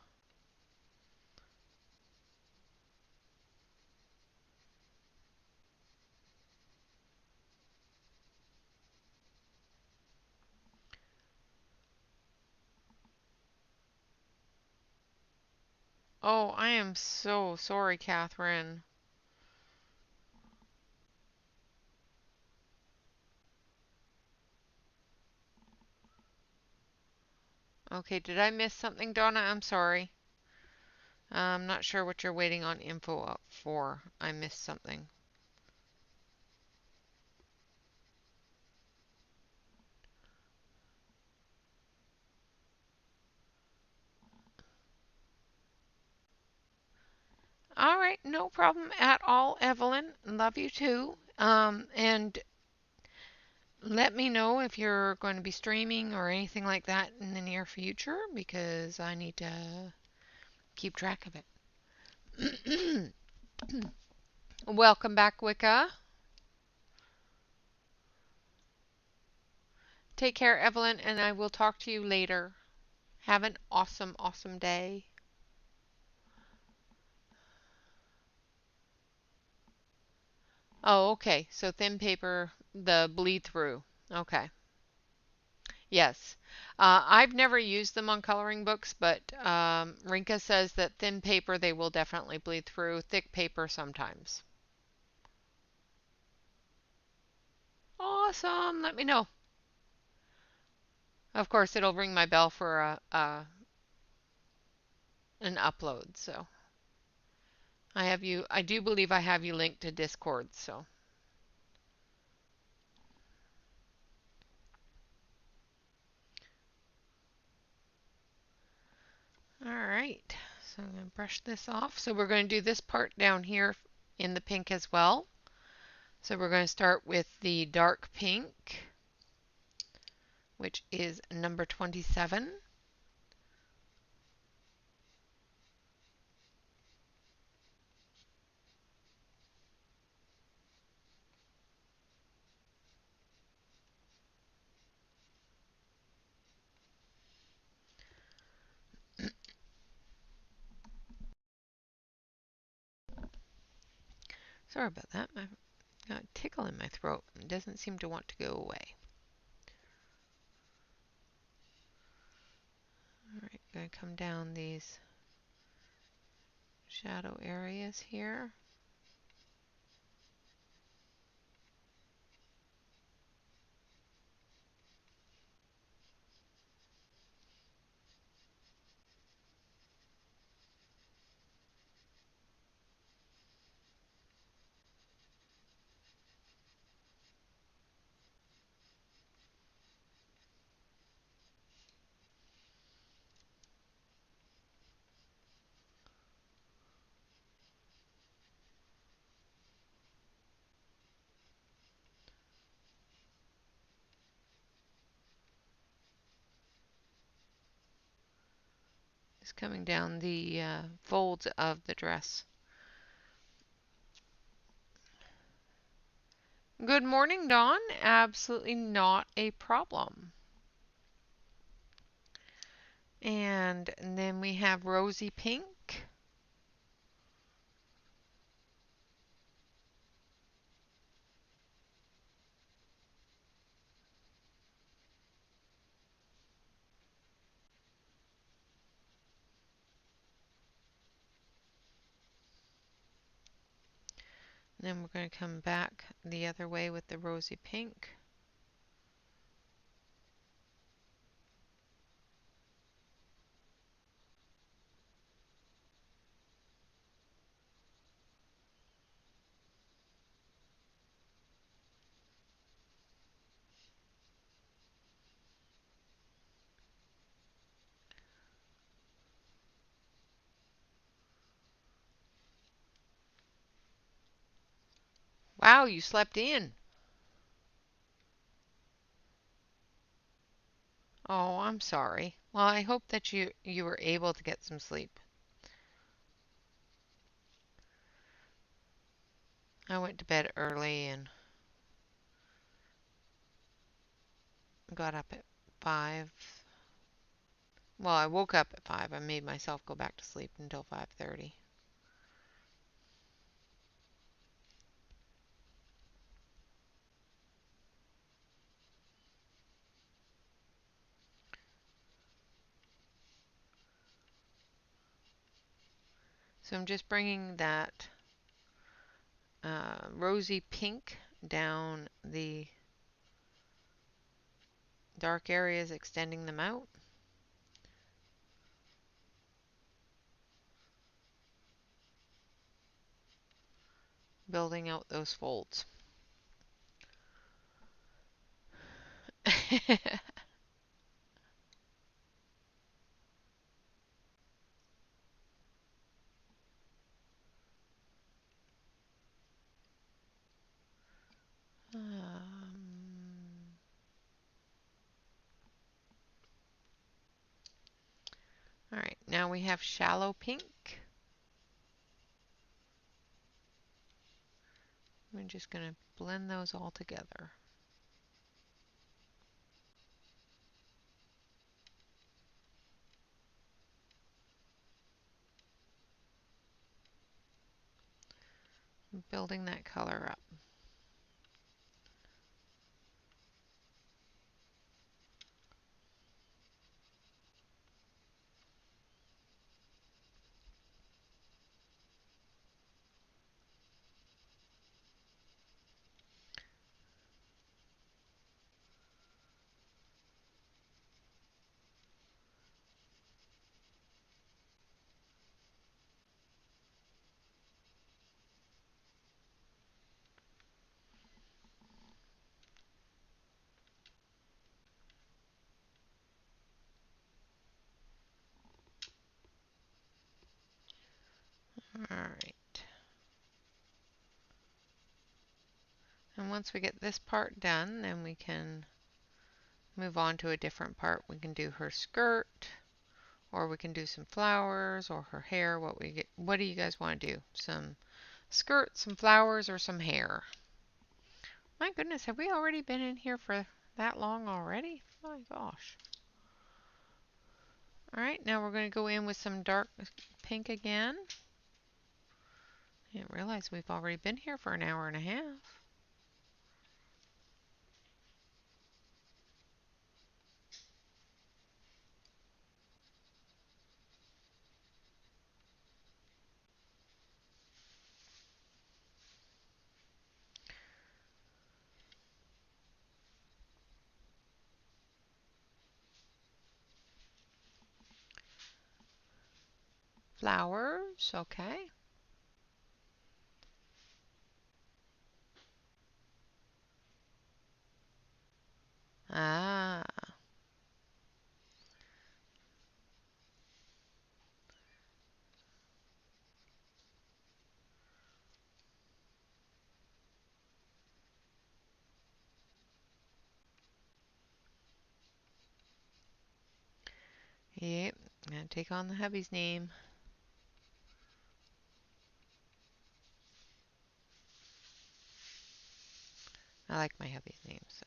Oh, I am so sorry, Catherine. Okay, did I miss something, Donna? I'm sorry. I'm not sure what you're waiting on info up for. I missed something. All right, no problem at all, Evelyn. Love you too. And let me know if you're going to be streaming or anything like that in the near future because I need to keep track of it. Welcome back, Wicca. Take care, Evelyn, and I will talk to you later. Have an awesome, awesome day. Oh, okay. So thin paper, the bleed through. Okay. Yes. I've never used them on coloring books, but Rinka says that thin paper they will definitely bleed through. Thick paper sometimes. Awesome. Let me know. Of course, it'll ring my bell for an upload. So I have you. I do believe I have you linked to Discord. So right, so I'm going to brush this off. So we're going to do this part down here in the pink as well. So we're going to start with the dark pink, which is number 27. Sorry about that. I've got a tickle in my throat. It doesn't seem to want to go away. All right, going to come down these shadow areas here. Just coming down the folds of the dress. Good morning, Dawn. Absolutely not a problem. And then we have rosy pink. Then we're going to come back the other way with the rosy pink. Wow, you slept in. Oh, I'm sorry. Well, I hope that you were able to get some sleep. I went to bed early and got up at 5. Well, I woke up at 5. I made myself go back to sleep until 5:30. So I'm just bringing that rosy pink down the dark areas, extending them out. Building out those folds. All right, now we have shallow pink. We're just going to blend those all together. Building that color up. Alright. And once we get this part done, then we can move on to a different part. We can do her skirt, or we can do some flowers, or her hair. What do you guys want to do? Some skirt, some flowers, or some hair? My goodness, have we already been in here for that long already? My gosh. Alright, now we're going to go in with some dark pink again. I didn't realize we've already been here for an hour and a half. Flowers, okay. Ah, yep. Gonna take on the hubby's name. I like my hubby's name, so.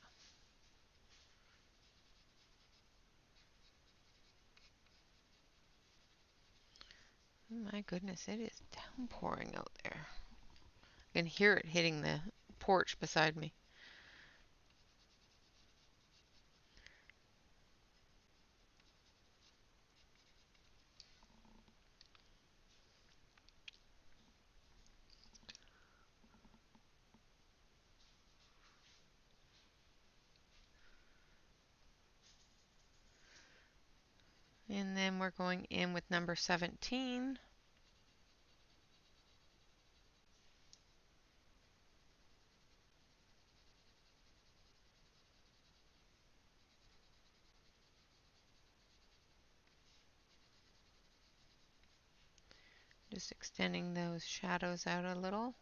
My goodness, it is downpouring out there. I can hear it hitting the porch beside me. And then we're going in with number 17. Just extending those shadows out a little.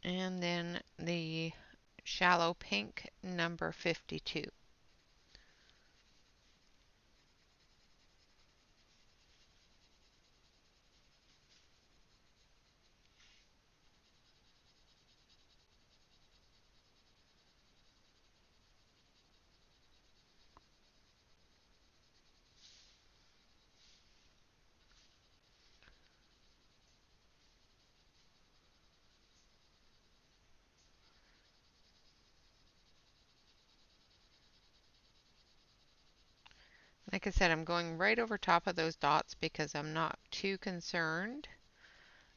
And then the shallow pink, number 52. Like I said, I'm going right over top of those dots because I'm not too concerned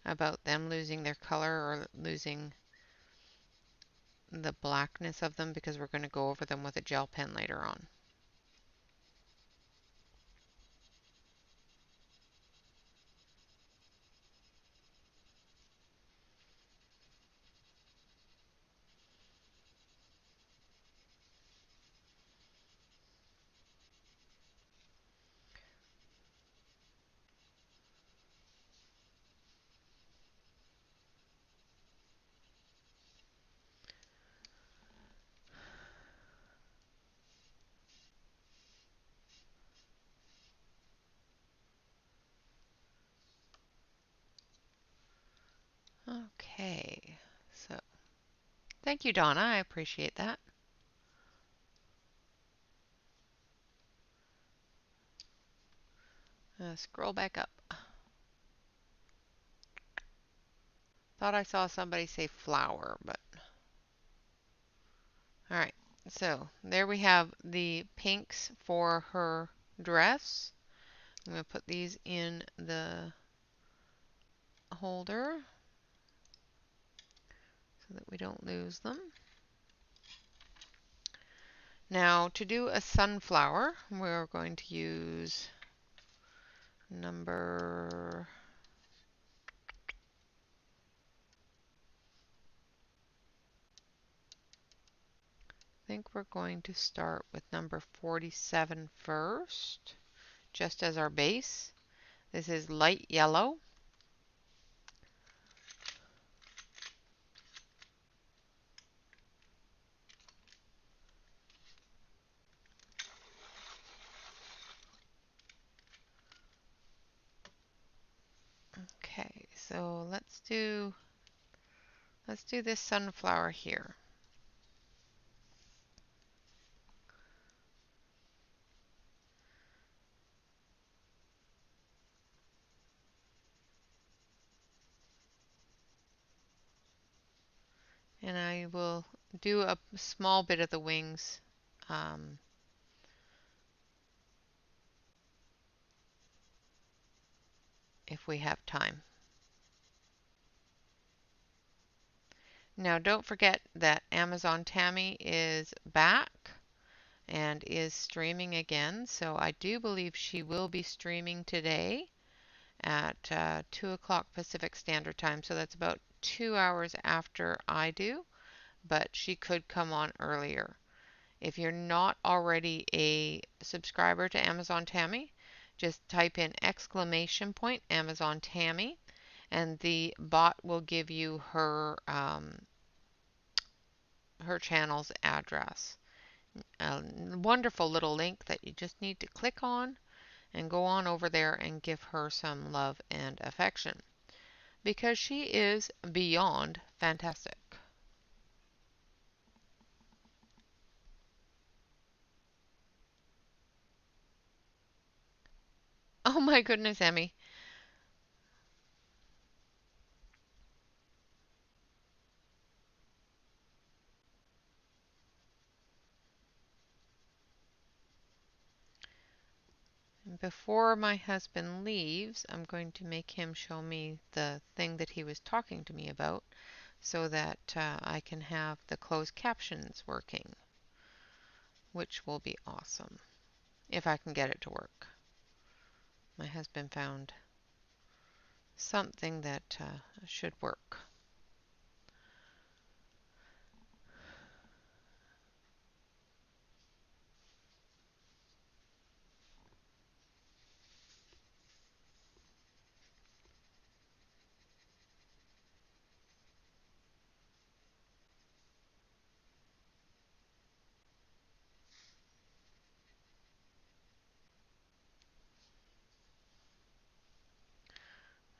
about them losing their color or losing the blackness of them because we're going to go over them with a gel pen later on. Okay, so thank you, Donna. I appreciate that. Scroll back up. Thought I saw somebody say flower, but all right. So there we have the pinks for her dress. I'm going to put these in the holder so that we don't lose them. Now to do a sunflower, we're going to use number, I think we're going to start with number 47 first, just as our base. This is light yellow. Okay, so let's do this sunflower here. And I will do a small bit of the wings if we have time. Now don't forget that Amazon Tammy is back and is streaming again. So I do believe she will be streaming today at 2 o'clock Pacific Standard Time. So that's about 2 hours after I do, but she could come on earlier. If you're not already a subscriber to Amazon Tammy, just type in exclamation point Amazon Tammy, and the bot will give you her channel's address. A wonderful little link that you just need to click on and go on over there and give her some love and affection because she is beyond fantastic. Oh my goodness, Emmy. Before my husband leaves, I'm going to make him show me the thing that he was talking to me about so that I can have the closed captions working, which will be awesome if I can get it to work. My husband found something that should work.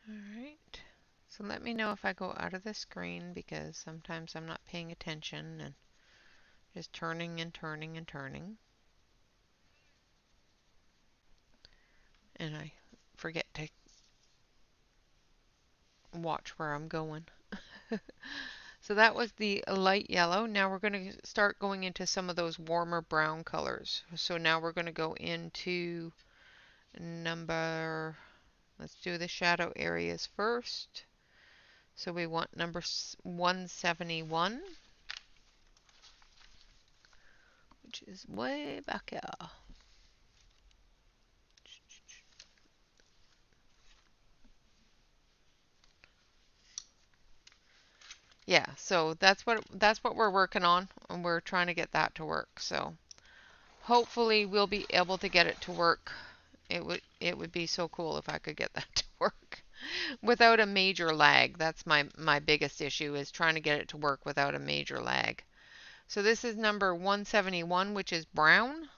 All right. So let me know if I go out of the screen because sometimes I'm not paying attention and just turning and turning and turning. And I forget to watch where I'm going. So that was the light yellow. Now we're going to start going into some of those warmer brown colors. So now we're going to go into number, let's do the shadow areas first. So we want number 171, which is way back here. Yeah, so that's what we're working on, and we're trying to get that to work. So hopefully we'll be able to get it to work. It would be so cool if I could get that to work without a major lag. That's my biggest issue is trying to get it to work without a major lag. So this is number 171, which is brown,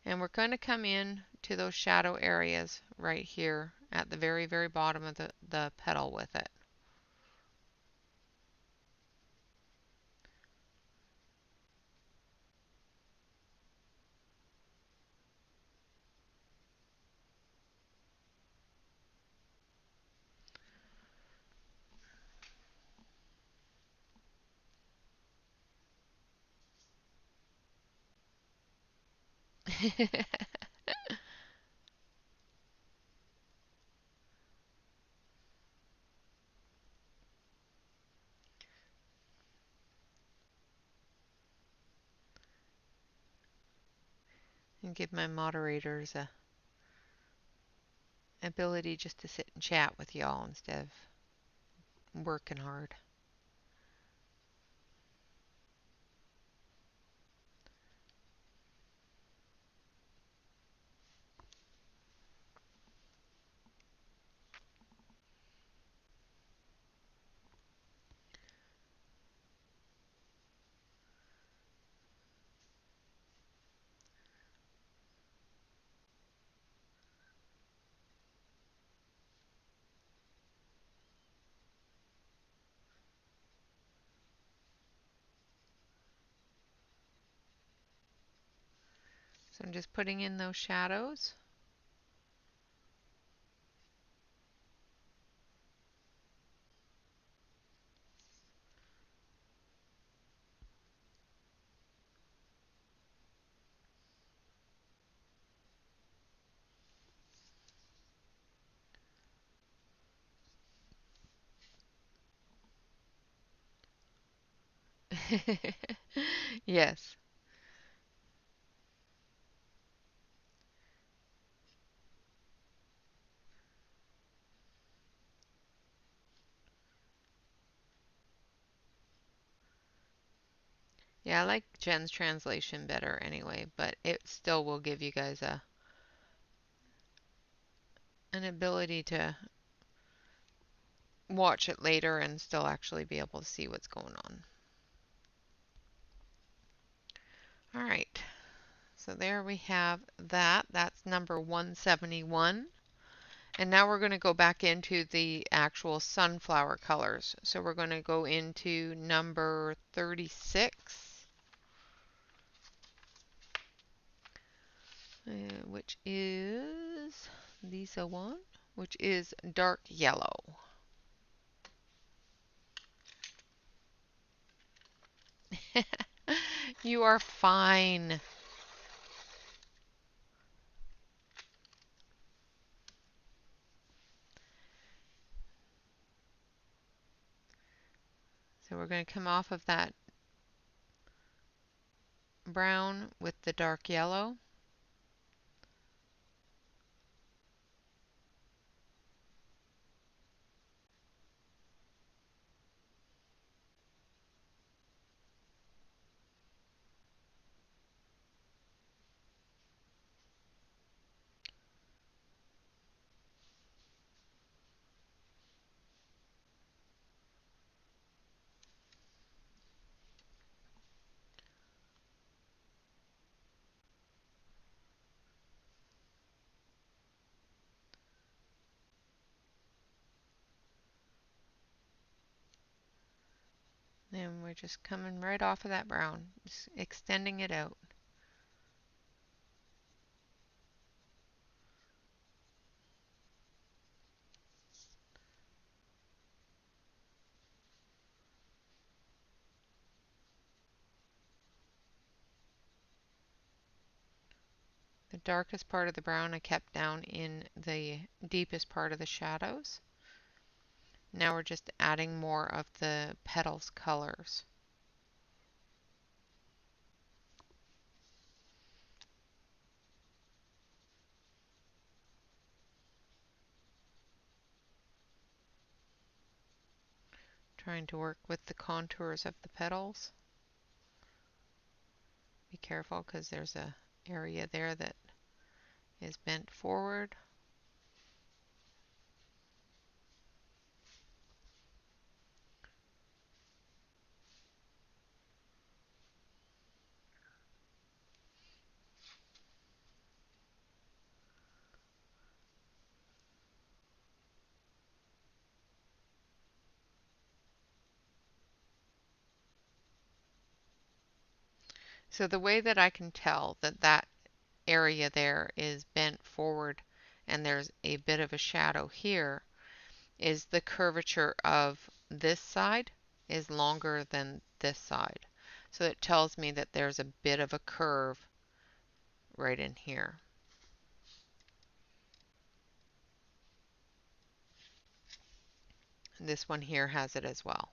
and we're going to come in to those shadow areas right here at the very, very bottom of the petal with it. And give my moderators a ability just to sit and chat with y'all instead of working hard. So I'm just putting in those shadows. Yes. Yeah, I like Jen's translation better anyway, but it still will give you guys an ability to watch it later and still actually be able to see what's going on. All right, so there we have that. That's number 171. And now we're going to go back into the actual sunflower colors. So we're going to go into number 36, which is Lisa one, which is dark yellow. You are fine. So we're going to come off of that brown with the dark yellow. And we're just coming right off of that brown, just extending it out. The darkest part of the brown I kept down in the deepest part of the shadows. Now we're just adding more of the petals colors. Trying to work with the contours of the petals. Be careful because there's a area there that is bent forward. So the way that I can tell that that area there is bent forward and there's a bit of a shadow here is the curvature of this side is longer than this side. So it tells me that there's a bit of a curve right in here. And this one here has it as well.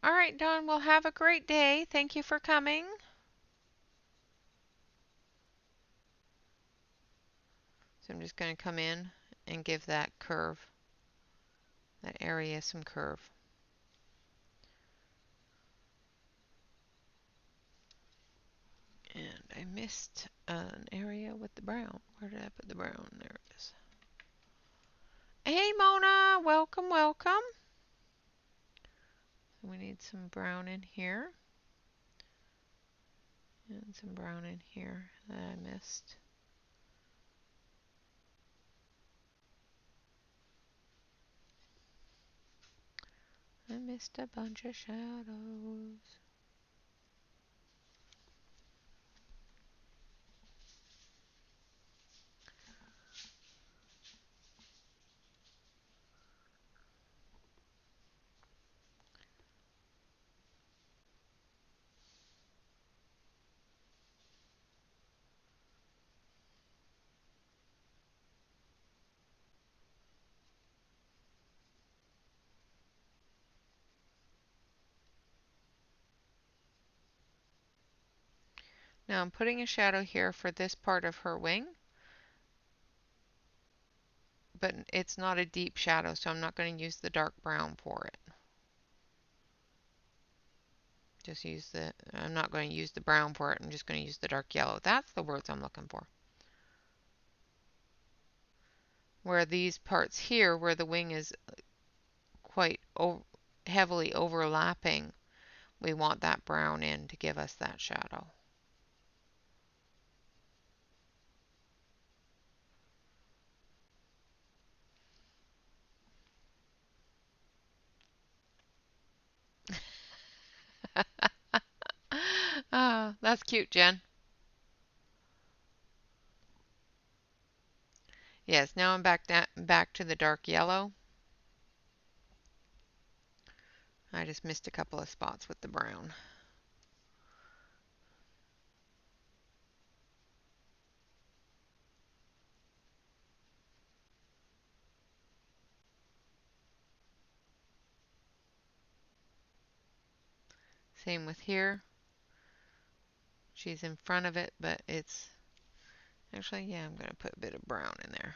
All right, Dawn, well, have a great day. Thank you for coming. So I'm just going to come in and give that curve, that area, some curve. And I missed an area with the brown. Where did I put the brown? There it is. Hey, Mona. Welcome, welcome. We need some brown in here. And some brown in here that I missed. I missed a bunch of shadows. Now I'm putting a shadow here for this part of her wing, but it's not a deep shadow, so I'm not going to use the dark brown for it. I'm not going to use the brown for it, I'm just going to use the dark yellow. That's the words I'm looking for. Where these parts here, where the wing is quite heavily overlapping, we want that brown in to give us that shadow. Ah, that's cute, Jen. Yes, now I'm back to the dark yellow. I just missed a couple of spots with the brown. Same with here. She's in front of it, but it's actually, yeah, I'm going to put a bit of brown in there.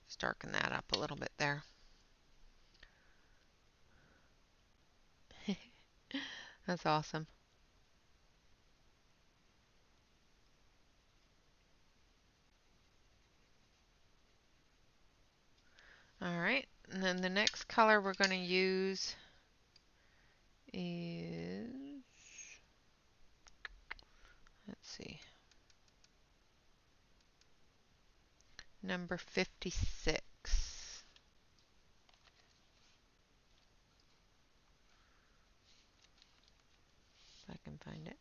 Just darken that up a little bit there. That's awesome. All right, and then the next color we're going to use is, let's see, number 56. If I can find it.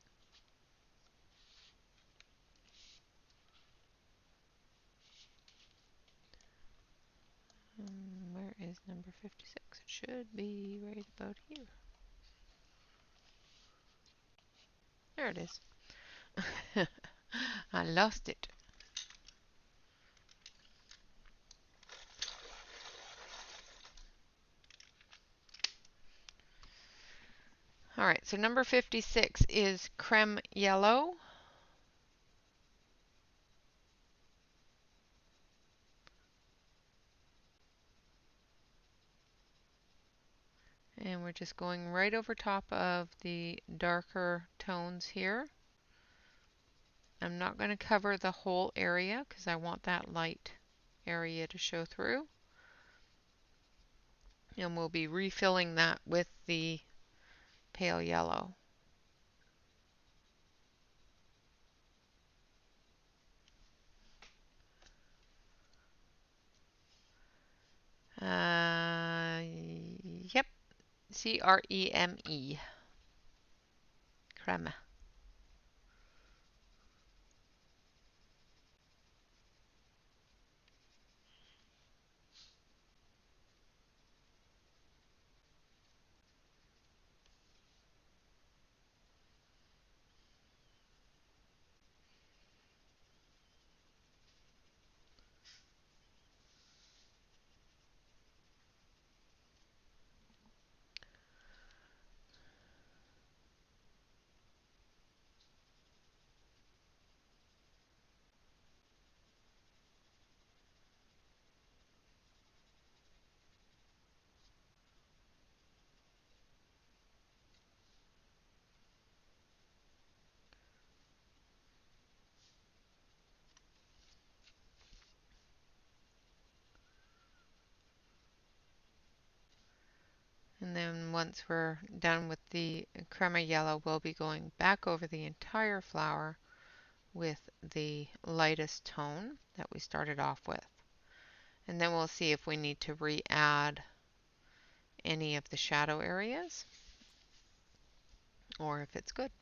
Where is number 56? It should be right about here. There it is. I lost it. All right, so number 56 is creme yellow. And we're just going right over top of the darker tones here. I'm not going to cover the whole area because I want that light area to show through. And we'll be refilling that with the pale yellow. Yep, C-R-E-M-E. Creme. And then once we're done with the crema yellow, we'll be going back over the entire flower with the lightest tone that we started off with. And then we'll see if we need to re-add any of the shadow areas or if it's good.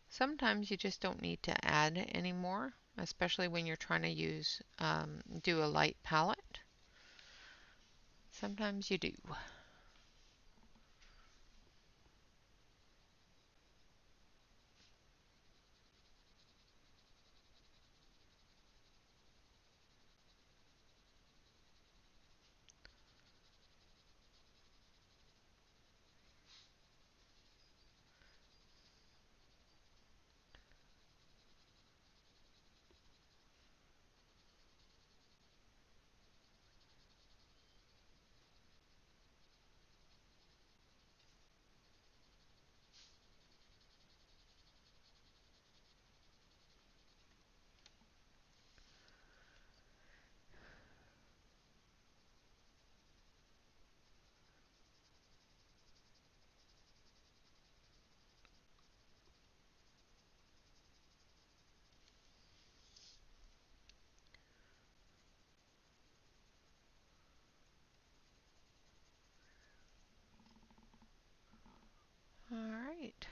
Sometimes you just don't need to add any more, especially when you're trying to do a light palette. Sometimes you do. All right.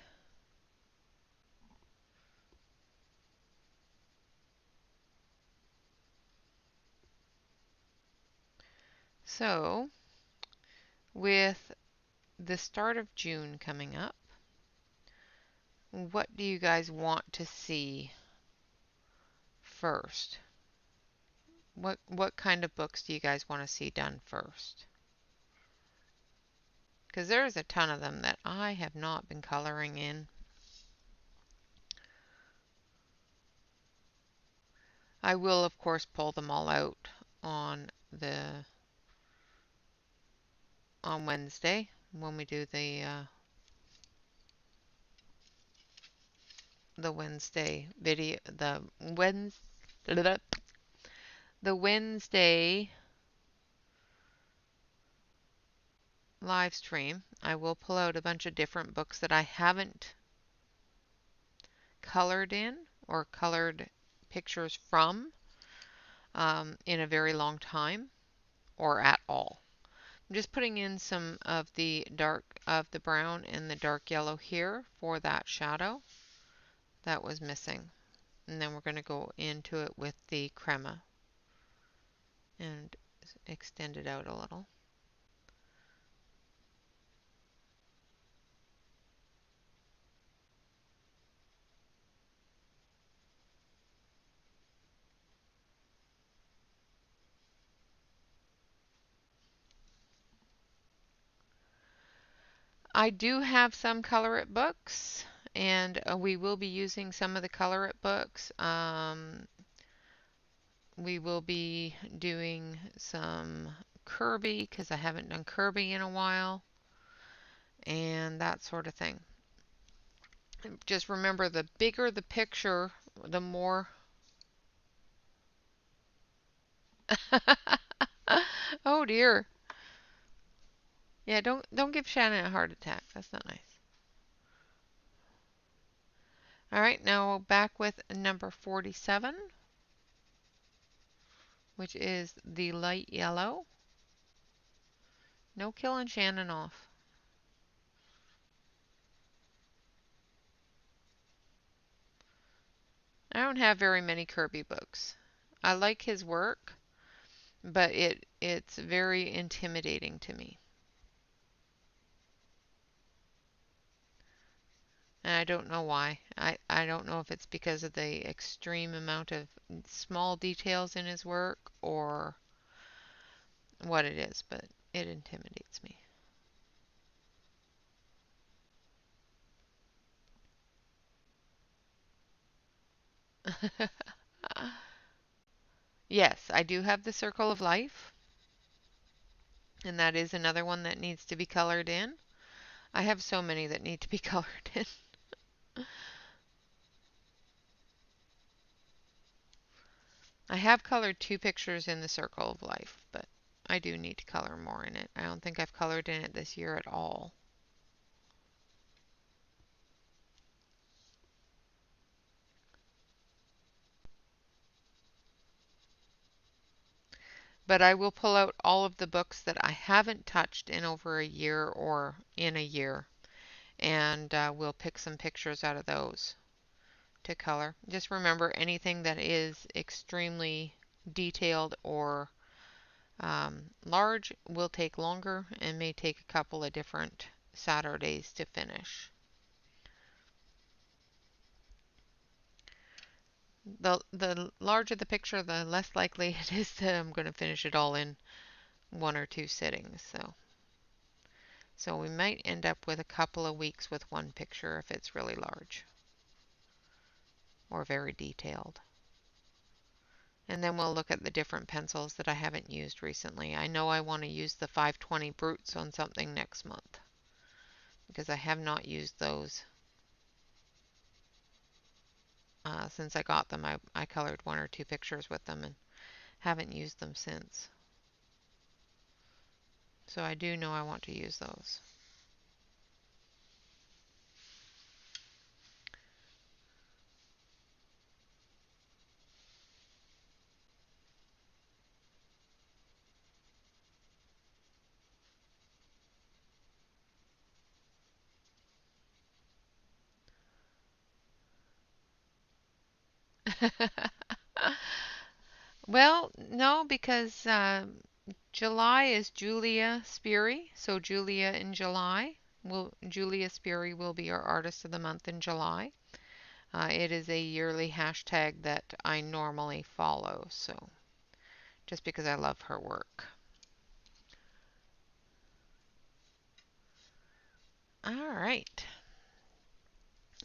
So, with the start of June coming up, what do you guys want to see first? What kind of books do you guys want to see done first? Because there's a ton of them that I have not been coloring in. I will, of course, pull them all out on Wednesday when we do the Wednesday video, the Wednesday live stream. I will pull out a bunch of different books that I haven't colored in or colored pictures from in a very long time or at all. I'm just putting in some of the brown and the dark yellow here for that shadow that was missing. And then we're going to go into it with the crema and extend it out a little. I do have some Color It books, and we will be using some of the Color It books. We will be doing some Kirby because I haven't done Kirby in a while, and that sort of thing. Just remember, the bigger the picture, the more. Oh dear. Yeah, don't give Shannon a heart attack. That's not nice. All right, now back with number 47, which is the light yellow. No killing Shannon off. I don't have very many Kirby books. I like his work, but it's very intimidating to me. And I don't know why. I don't know if it's because of the extreme amount of small details in his work or what it is, but it intimidates me. Yes, I do have the Circle of Life, and that is another one that needs to be colored in. I have so many that need to be colored in. I have colored two pictures in the Circle of Life, but I do need to color more in it. I don't think I've colored in it this year at all. But I will pull out all of the books that I haven't touched in over a year or in a year, and we'll pick some pictures out of those to color. Just remember, anything that is extremely detailed or large will take longer and may take a couple of different Saturdays to finish. The larger the picture, the less likely it is that I'm going to finish it all in one or two sittings. So we might end up with a couple of weeks with one picture if it's really large or very detailed. And then we'll look at the different pencils that I haven't used recently. I know I want to use the 520 Brutes on something next month because I have not used those since I got them. I colored one or two pictures with them and haven't used them since. So I do know I want to use those. Well, no, because July is Julia Sperry, so Julia in July. Julia Sperry will be our Artist of the Month in July. It is a yearly hashtag that I normally follow, so just because I love her work. All right,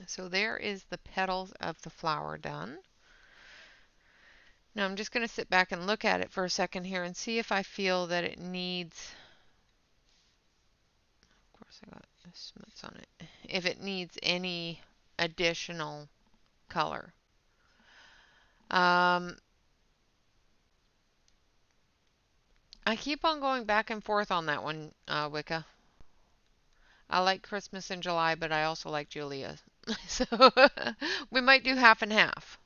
so there is the petals of the flower done. Now I'm just going to sit back and look at it for a second here and see if I feel that it needs, of course I got smuts on it, if it needs any additional color. I keep on going back and forth on that one, Wicca. I like Christmas in July, but I also like Julia. So we might do half and half.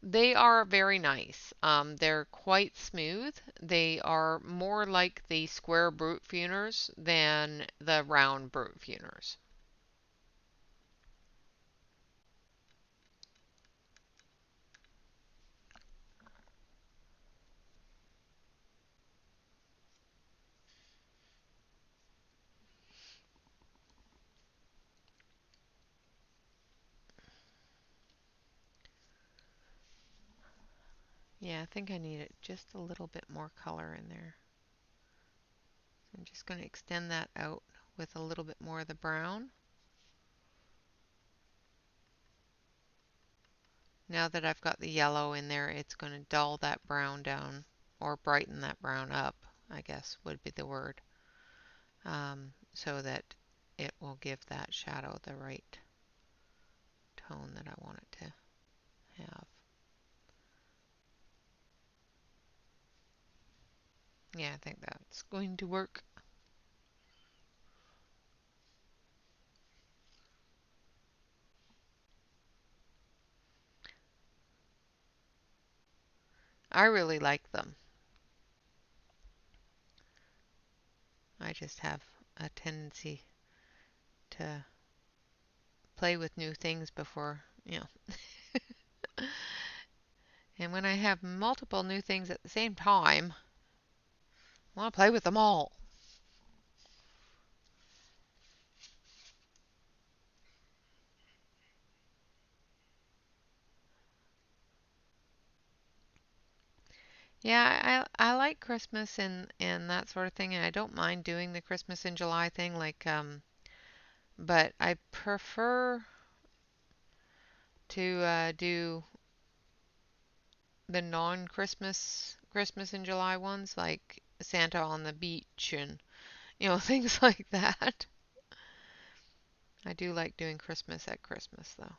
They are very nice. They're quite smooth. They are more like the square brute funers than the round brute funers. Yeah, I think I need it just a little bit more color in there. I'm just going to extend that out with a little bit more of the brown. Now that I've got the yellow in there, it's going to dull that brown down, or brighten that brown up, I guess would be the word, so that it will give that shadow the right tone that I want it to have. Yeah, I think that's going to work. I really like them. I just have a tendency to play with new things before, and when I have multiple new things at the same time, I want to play with them all. Yeah, I like Christmas and that sort of thing, and I don't mind doing the Christmas in July thing, but I prefer to do the non-Christmas Christmas in July ones, like Santa on the beach and things like that. I do like doing Christmas at Christmas, though.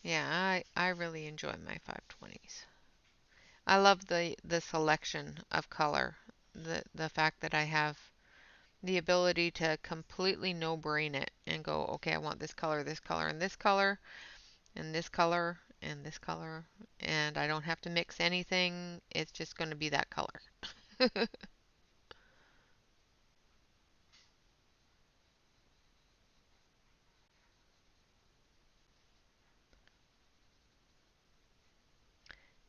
Yeah, I really enjoy my 520s. I love the selection of color. The fact that I have the ability to completely no-brain it and go, okay, I want this color, and this color, and this color, and this color, and I don't have to mix anything. It's just going to be that color.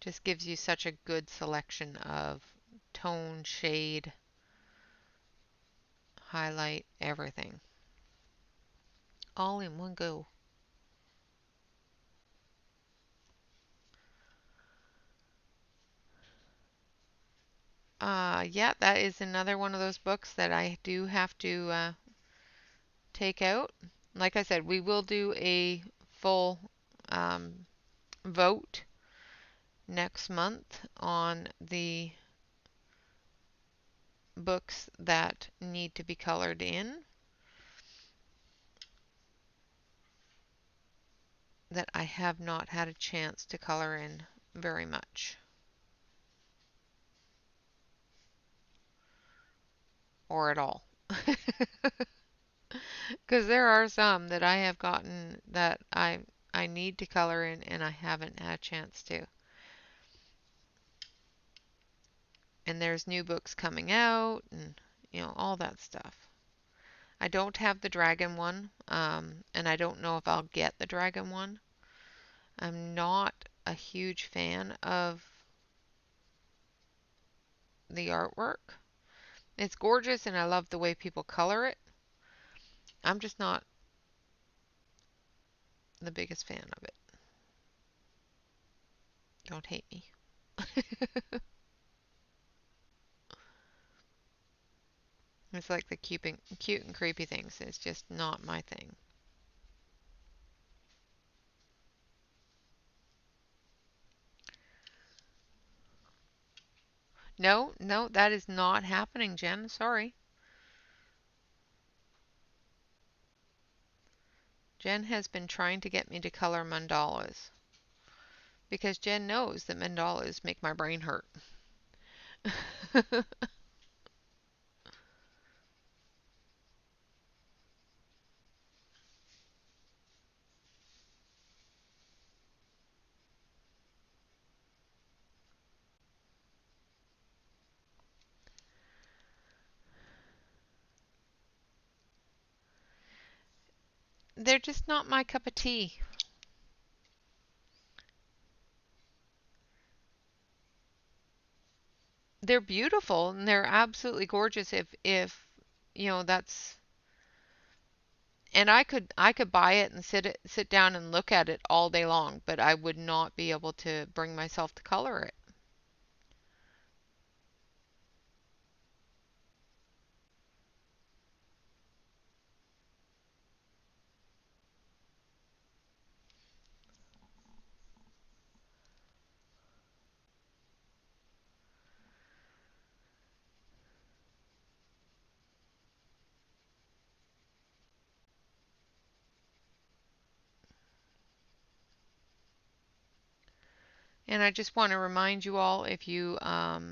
Just gives you such a good selection of tone, shade, highlight, everything. All in one go. Yeah, that is another one of those books that I do have to take out. Like I said, we will do a full um, vote next month on the books that need to be colored in that I have not had a chance to color in very much or at all. Because there are some that I have gotten that I need to color in and I haven't had a chance to. And there's new books coming out and all that stuff. I don't have the dragon one, and I don't know if I'll get the dragon one. I'm not a huge fan of the artwork. It's gorgeous and I love the way people color it. I'm just not the biggest fan of it. Don't hate me. It's like the cute and creepy things. It's just not my thing. No, no, that is not happening, Jen. Sorry. Jen has been trying to get me to color mandalas because Jen knows that mandalas make my brain hurt. They're just not my cup of tea. They're beautiful and they're absolutely gorgeous if that's and I could buy it and sit down and look at it all day long, but I would not be able to bring myself to color it. And I just want to remind you all if you are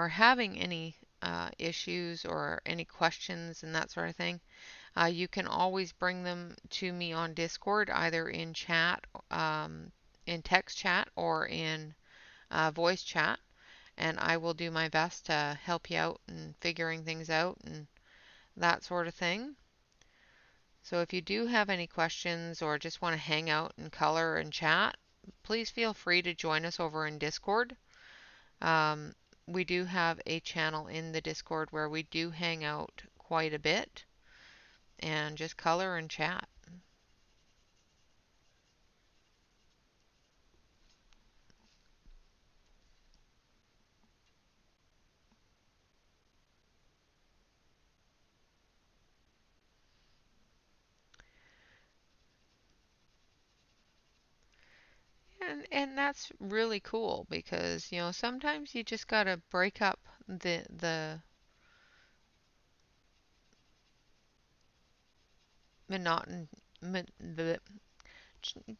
having any issues or any questions and that sort of thing, you can always bring them to me on Discord, either in chat, in text chat, or in voice chat, and I will do my best to help you out in figuring things out and that sort of thing. So if you do have any questions or just want to hang out and color and chat, please feel free to join us over in Discord. Um, we do have a channel in the Discord where we do hang out quite a bit and just color and chat. And that's really cool because, you know, sometimes you just gotta break up the monoton the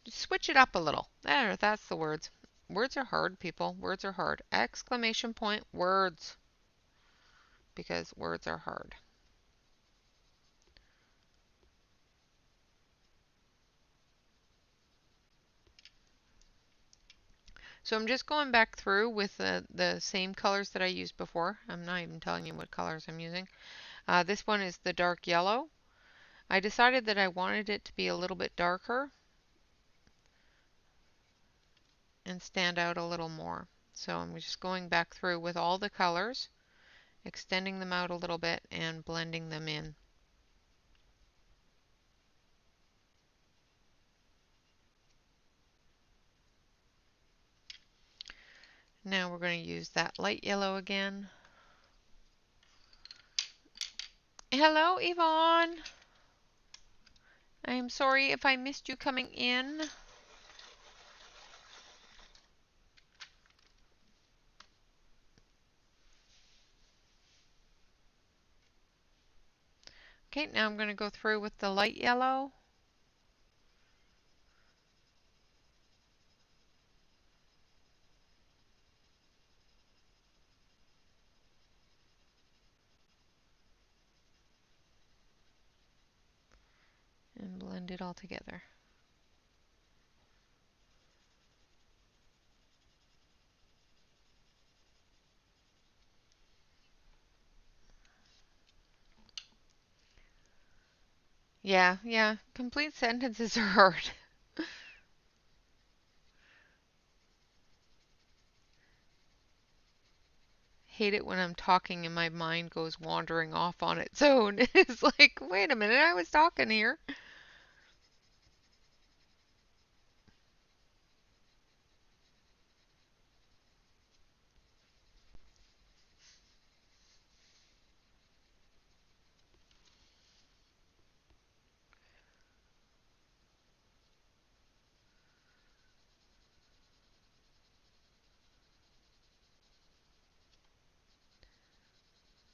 switch it up a little. There, that's the words. Words are hard, people. Words are hard. Exclamation point words because words are hard. So I'm just going back through with the same colors that I used before. I'm not even telling you what colors I'm using. This one is the dark yellow. I decided that I wanted it to be a little bit darker and stand out a little more. So I'm just going back through with all the colors, extending them out a little bit and blending them in. Now we're going to use that light yellow again. Hello, Yvonne. I am sorry if I missed you coming in. Okay, now I'm going to go through with the light yellow. And blend it all together. Yeah, complete sentences are hard. Hate it when I'm talking and my mind goes wandering off on its own. It's like, wait a minute, I was talking here.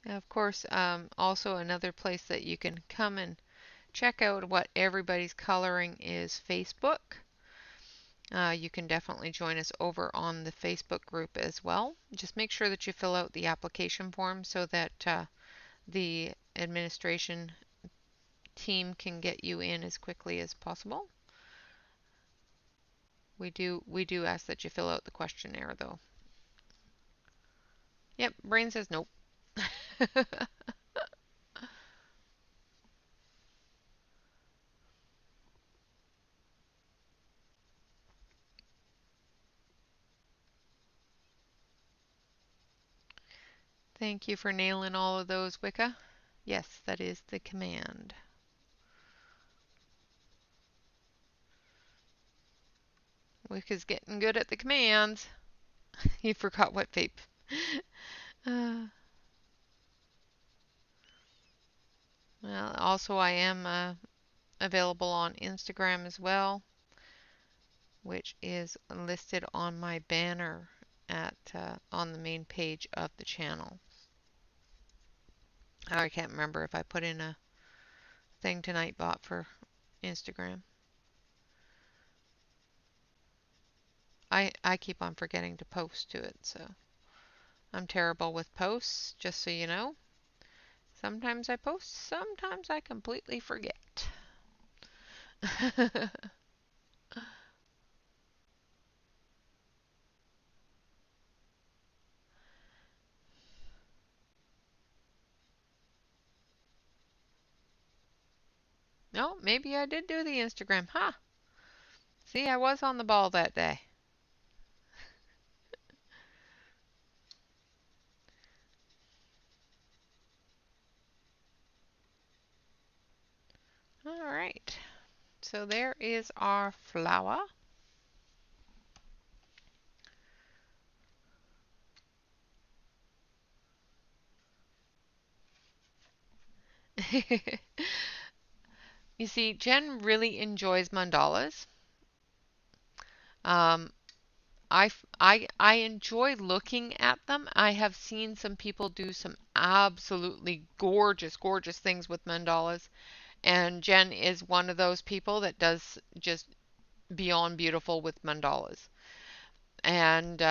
Of course, also another place that you can come and check out what everybody's coloring is Facebook. You can definitely join us over on the Facebook group as well. Just make sure that you fill out the application form so that the administration team can get you in as quickly as possible. We do ask that you fill out the questionnaire though. Yep, Brain says nope. Thank you for nailing all of those, Wicca. Yes, that is the command. Wicca's getting good at the commands. He forgot what vape. Well, also I am available on Instagram as well, which is listed on my banner at on the main page of the channel. I can't remember if I put in a thing tonight bot for Instagram. I keep on forgetting to post to it, so I'm terrible with posts, just so you know. Sometimes I post, sometimes I completely forget. No, maybe I did do the Instagram. Huh. See, I was on the ball that day. All right. So there is our flower. You see, Jen really enjoys mandalas. I enjoy looking at them. I have seen some people do some absolutely gorgeous, gorgeous things with mandalas, and Jen is one of those people that does just beyond beautiful with mandalas. And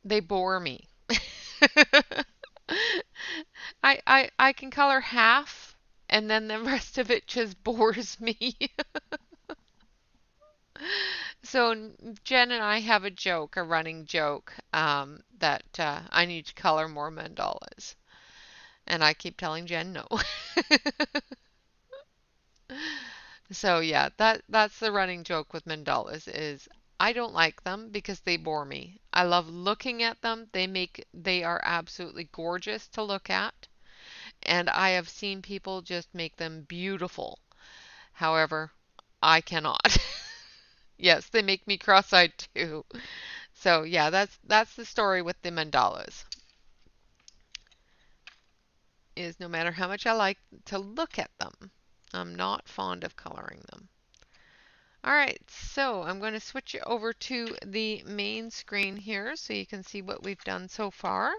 they bore me. I can color half and then the rest of it just bores me. So Jen and I have a joke, a running joke, that I need to color more mandalas. And I keep telling Jen no. So yeah, that's the running joke with mandalas is I don't like them because they bore me. I love looking at them. They are absolutely gorgeous to look at, and I have seen people just make them beautiful. However, I cannot. Yes, they make me cross-eyed too. So yeah, that's the story with the mandalas. Is no matter how much I like to look at them, I'm not fond of coloring them. All right, so I'm going to switch it over to the main screen here so you can see what we've done so far.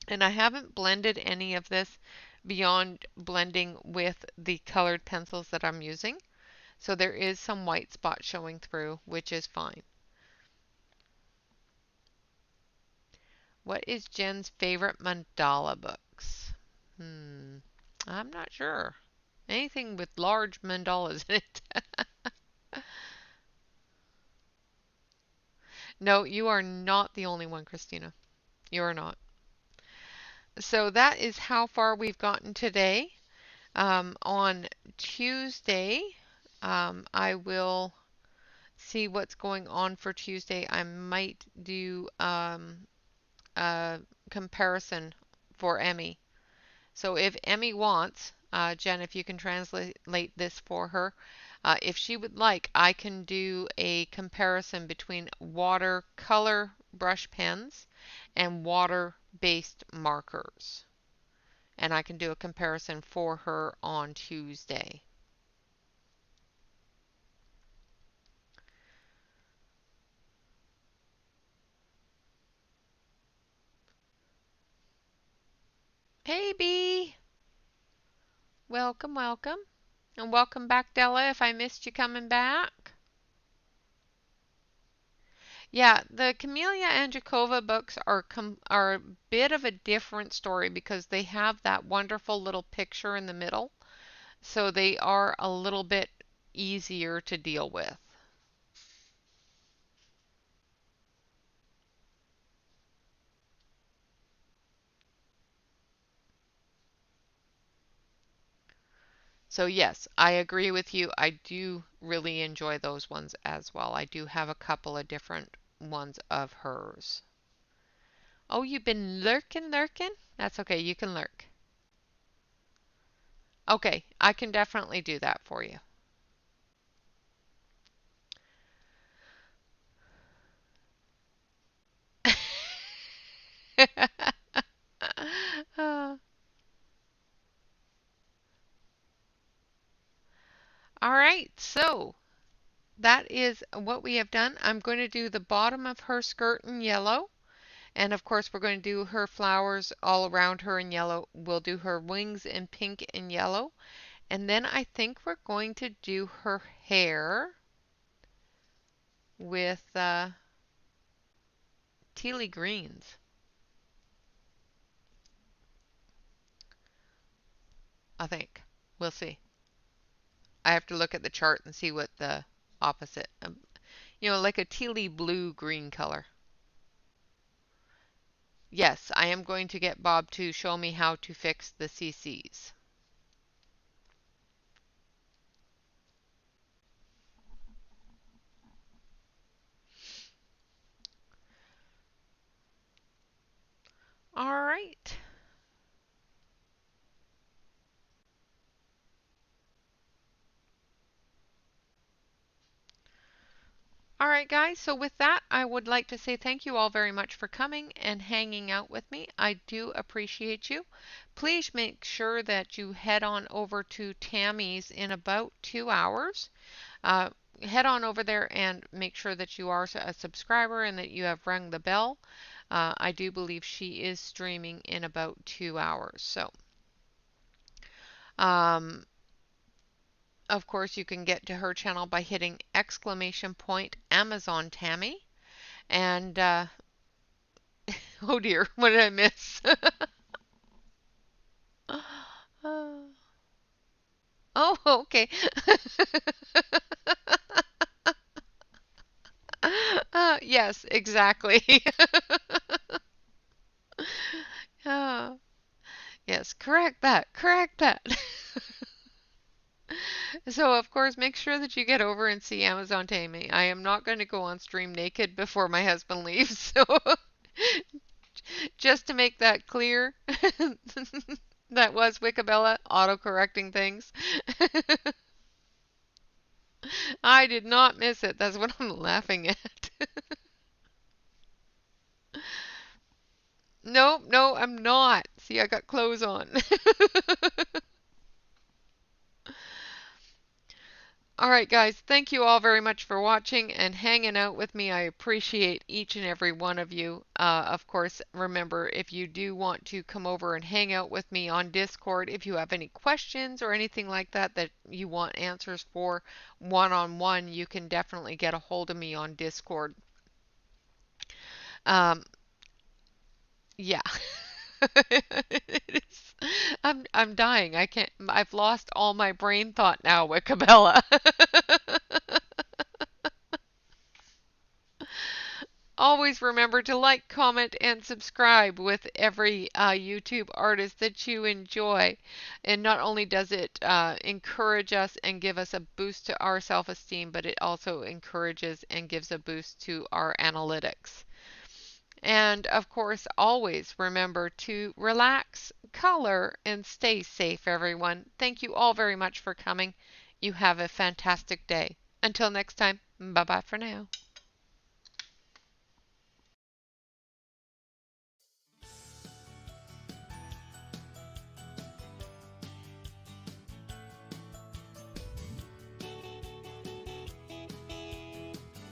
And I haven't blended any of this beyond blending with the colored pencils that I'm using. So there is some white spots showing through, which is fine. What is Jen's favorite mandala books? I'm not sure. Anything with large mandalas in it. No, you are not the only one, Christina. You are not. So that is how far we've gotten today. On Tuesday, I will see what's going on for Tuesday. I might do a comparison for Emmy. So if Emmy wants, Jen, if you can translate this for her, if she would like, I can do a comparison between watercolor brush pens and water-based markers. And I can do a comparison for her on Tuesday. Hey, Bee! Welcome, welcome. And welcome back, Della, if I missed you coming back. Yeah, the Camellia and Jacova books are a bit of a different story because they have that wonderful little picture in the middle. So they are a little bit easier to deal with. So yes, I agree with you. I do really enjoy those ones as well. I do have a couple of different ones of hers. Oh, you've been lurking, lurking? That's okay, you can lurk. Okay, I can definitely do that for you. All right, so that is what we have done. I'm going to do the bottom of her skirt in yellow. And of course, we're going to do her flowers all around her in yellow. We'll do her wings in pink and yellow. And then I think we're going to do her hair with tealy greens, I think. We'll see. I have to look at the chart and see what the opposite, like a tealy blue green color. Yes, I am going to get Bob to show me how to fix the CCs. All right. All right, guys, so with that, I would like to say thank you all very much for coming and hanging out with me. I do appreciate you. Please make sure that you head on over to Tammy's in about 2 hours. head on over there and make sure that you are a subscriber and that you have rung the bell. I do believe she is streaming in about 2 hours. So, um, of course, you can get to her channel by hitting exclamation point Amazon Tammy. And oh dear, what did I miss? Oh, okay. Yes, exactly. uh, yes, correct that. Correct that. So, of course, make sure that you get over and see Amazon Tammy. I am not going to go on stream naked before my husband leaves. So, just to make that clear, that was Wickabella auto-correcting things. I did not miss it. That's what I'm laughing at. No, no, I'm not. See, I got clothes on. All right, guys, thank you all very much for watching and hanging out with me. I appreciate each and every one of you. Of course, remember, if you do want to come over and hang out with me on Discord, if you have any questions or anything like that that you want answers for one-on-one, you can definitely get a hold of me on Discord. Um, yeah. It is. I'm dying. I can't. I've lost all my brain thought now, Wickabella. Always remember to like, comment, and subscribe with every YouTube artist that you enjoy. And not only does it encourage us and give us a boost to our self-esteem, but it also encourages and gives a boost to our analytics. And of course, always remember to relax, color, and stay safe, everyone. Thank you all very much for coming. You have a fantastic day. Until next time, bye bye for now.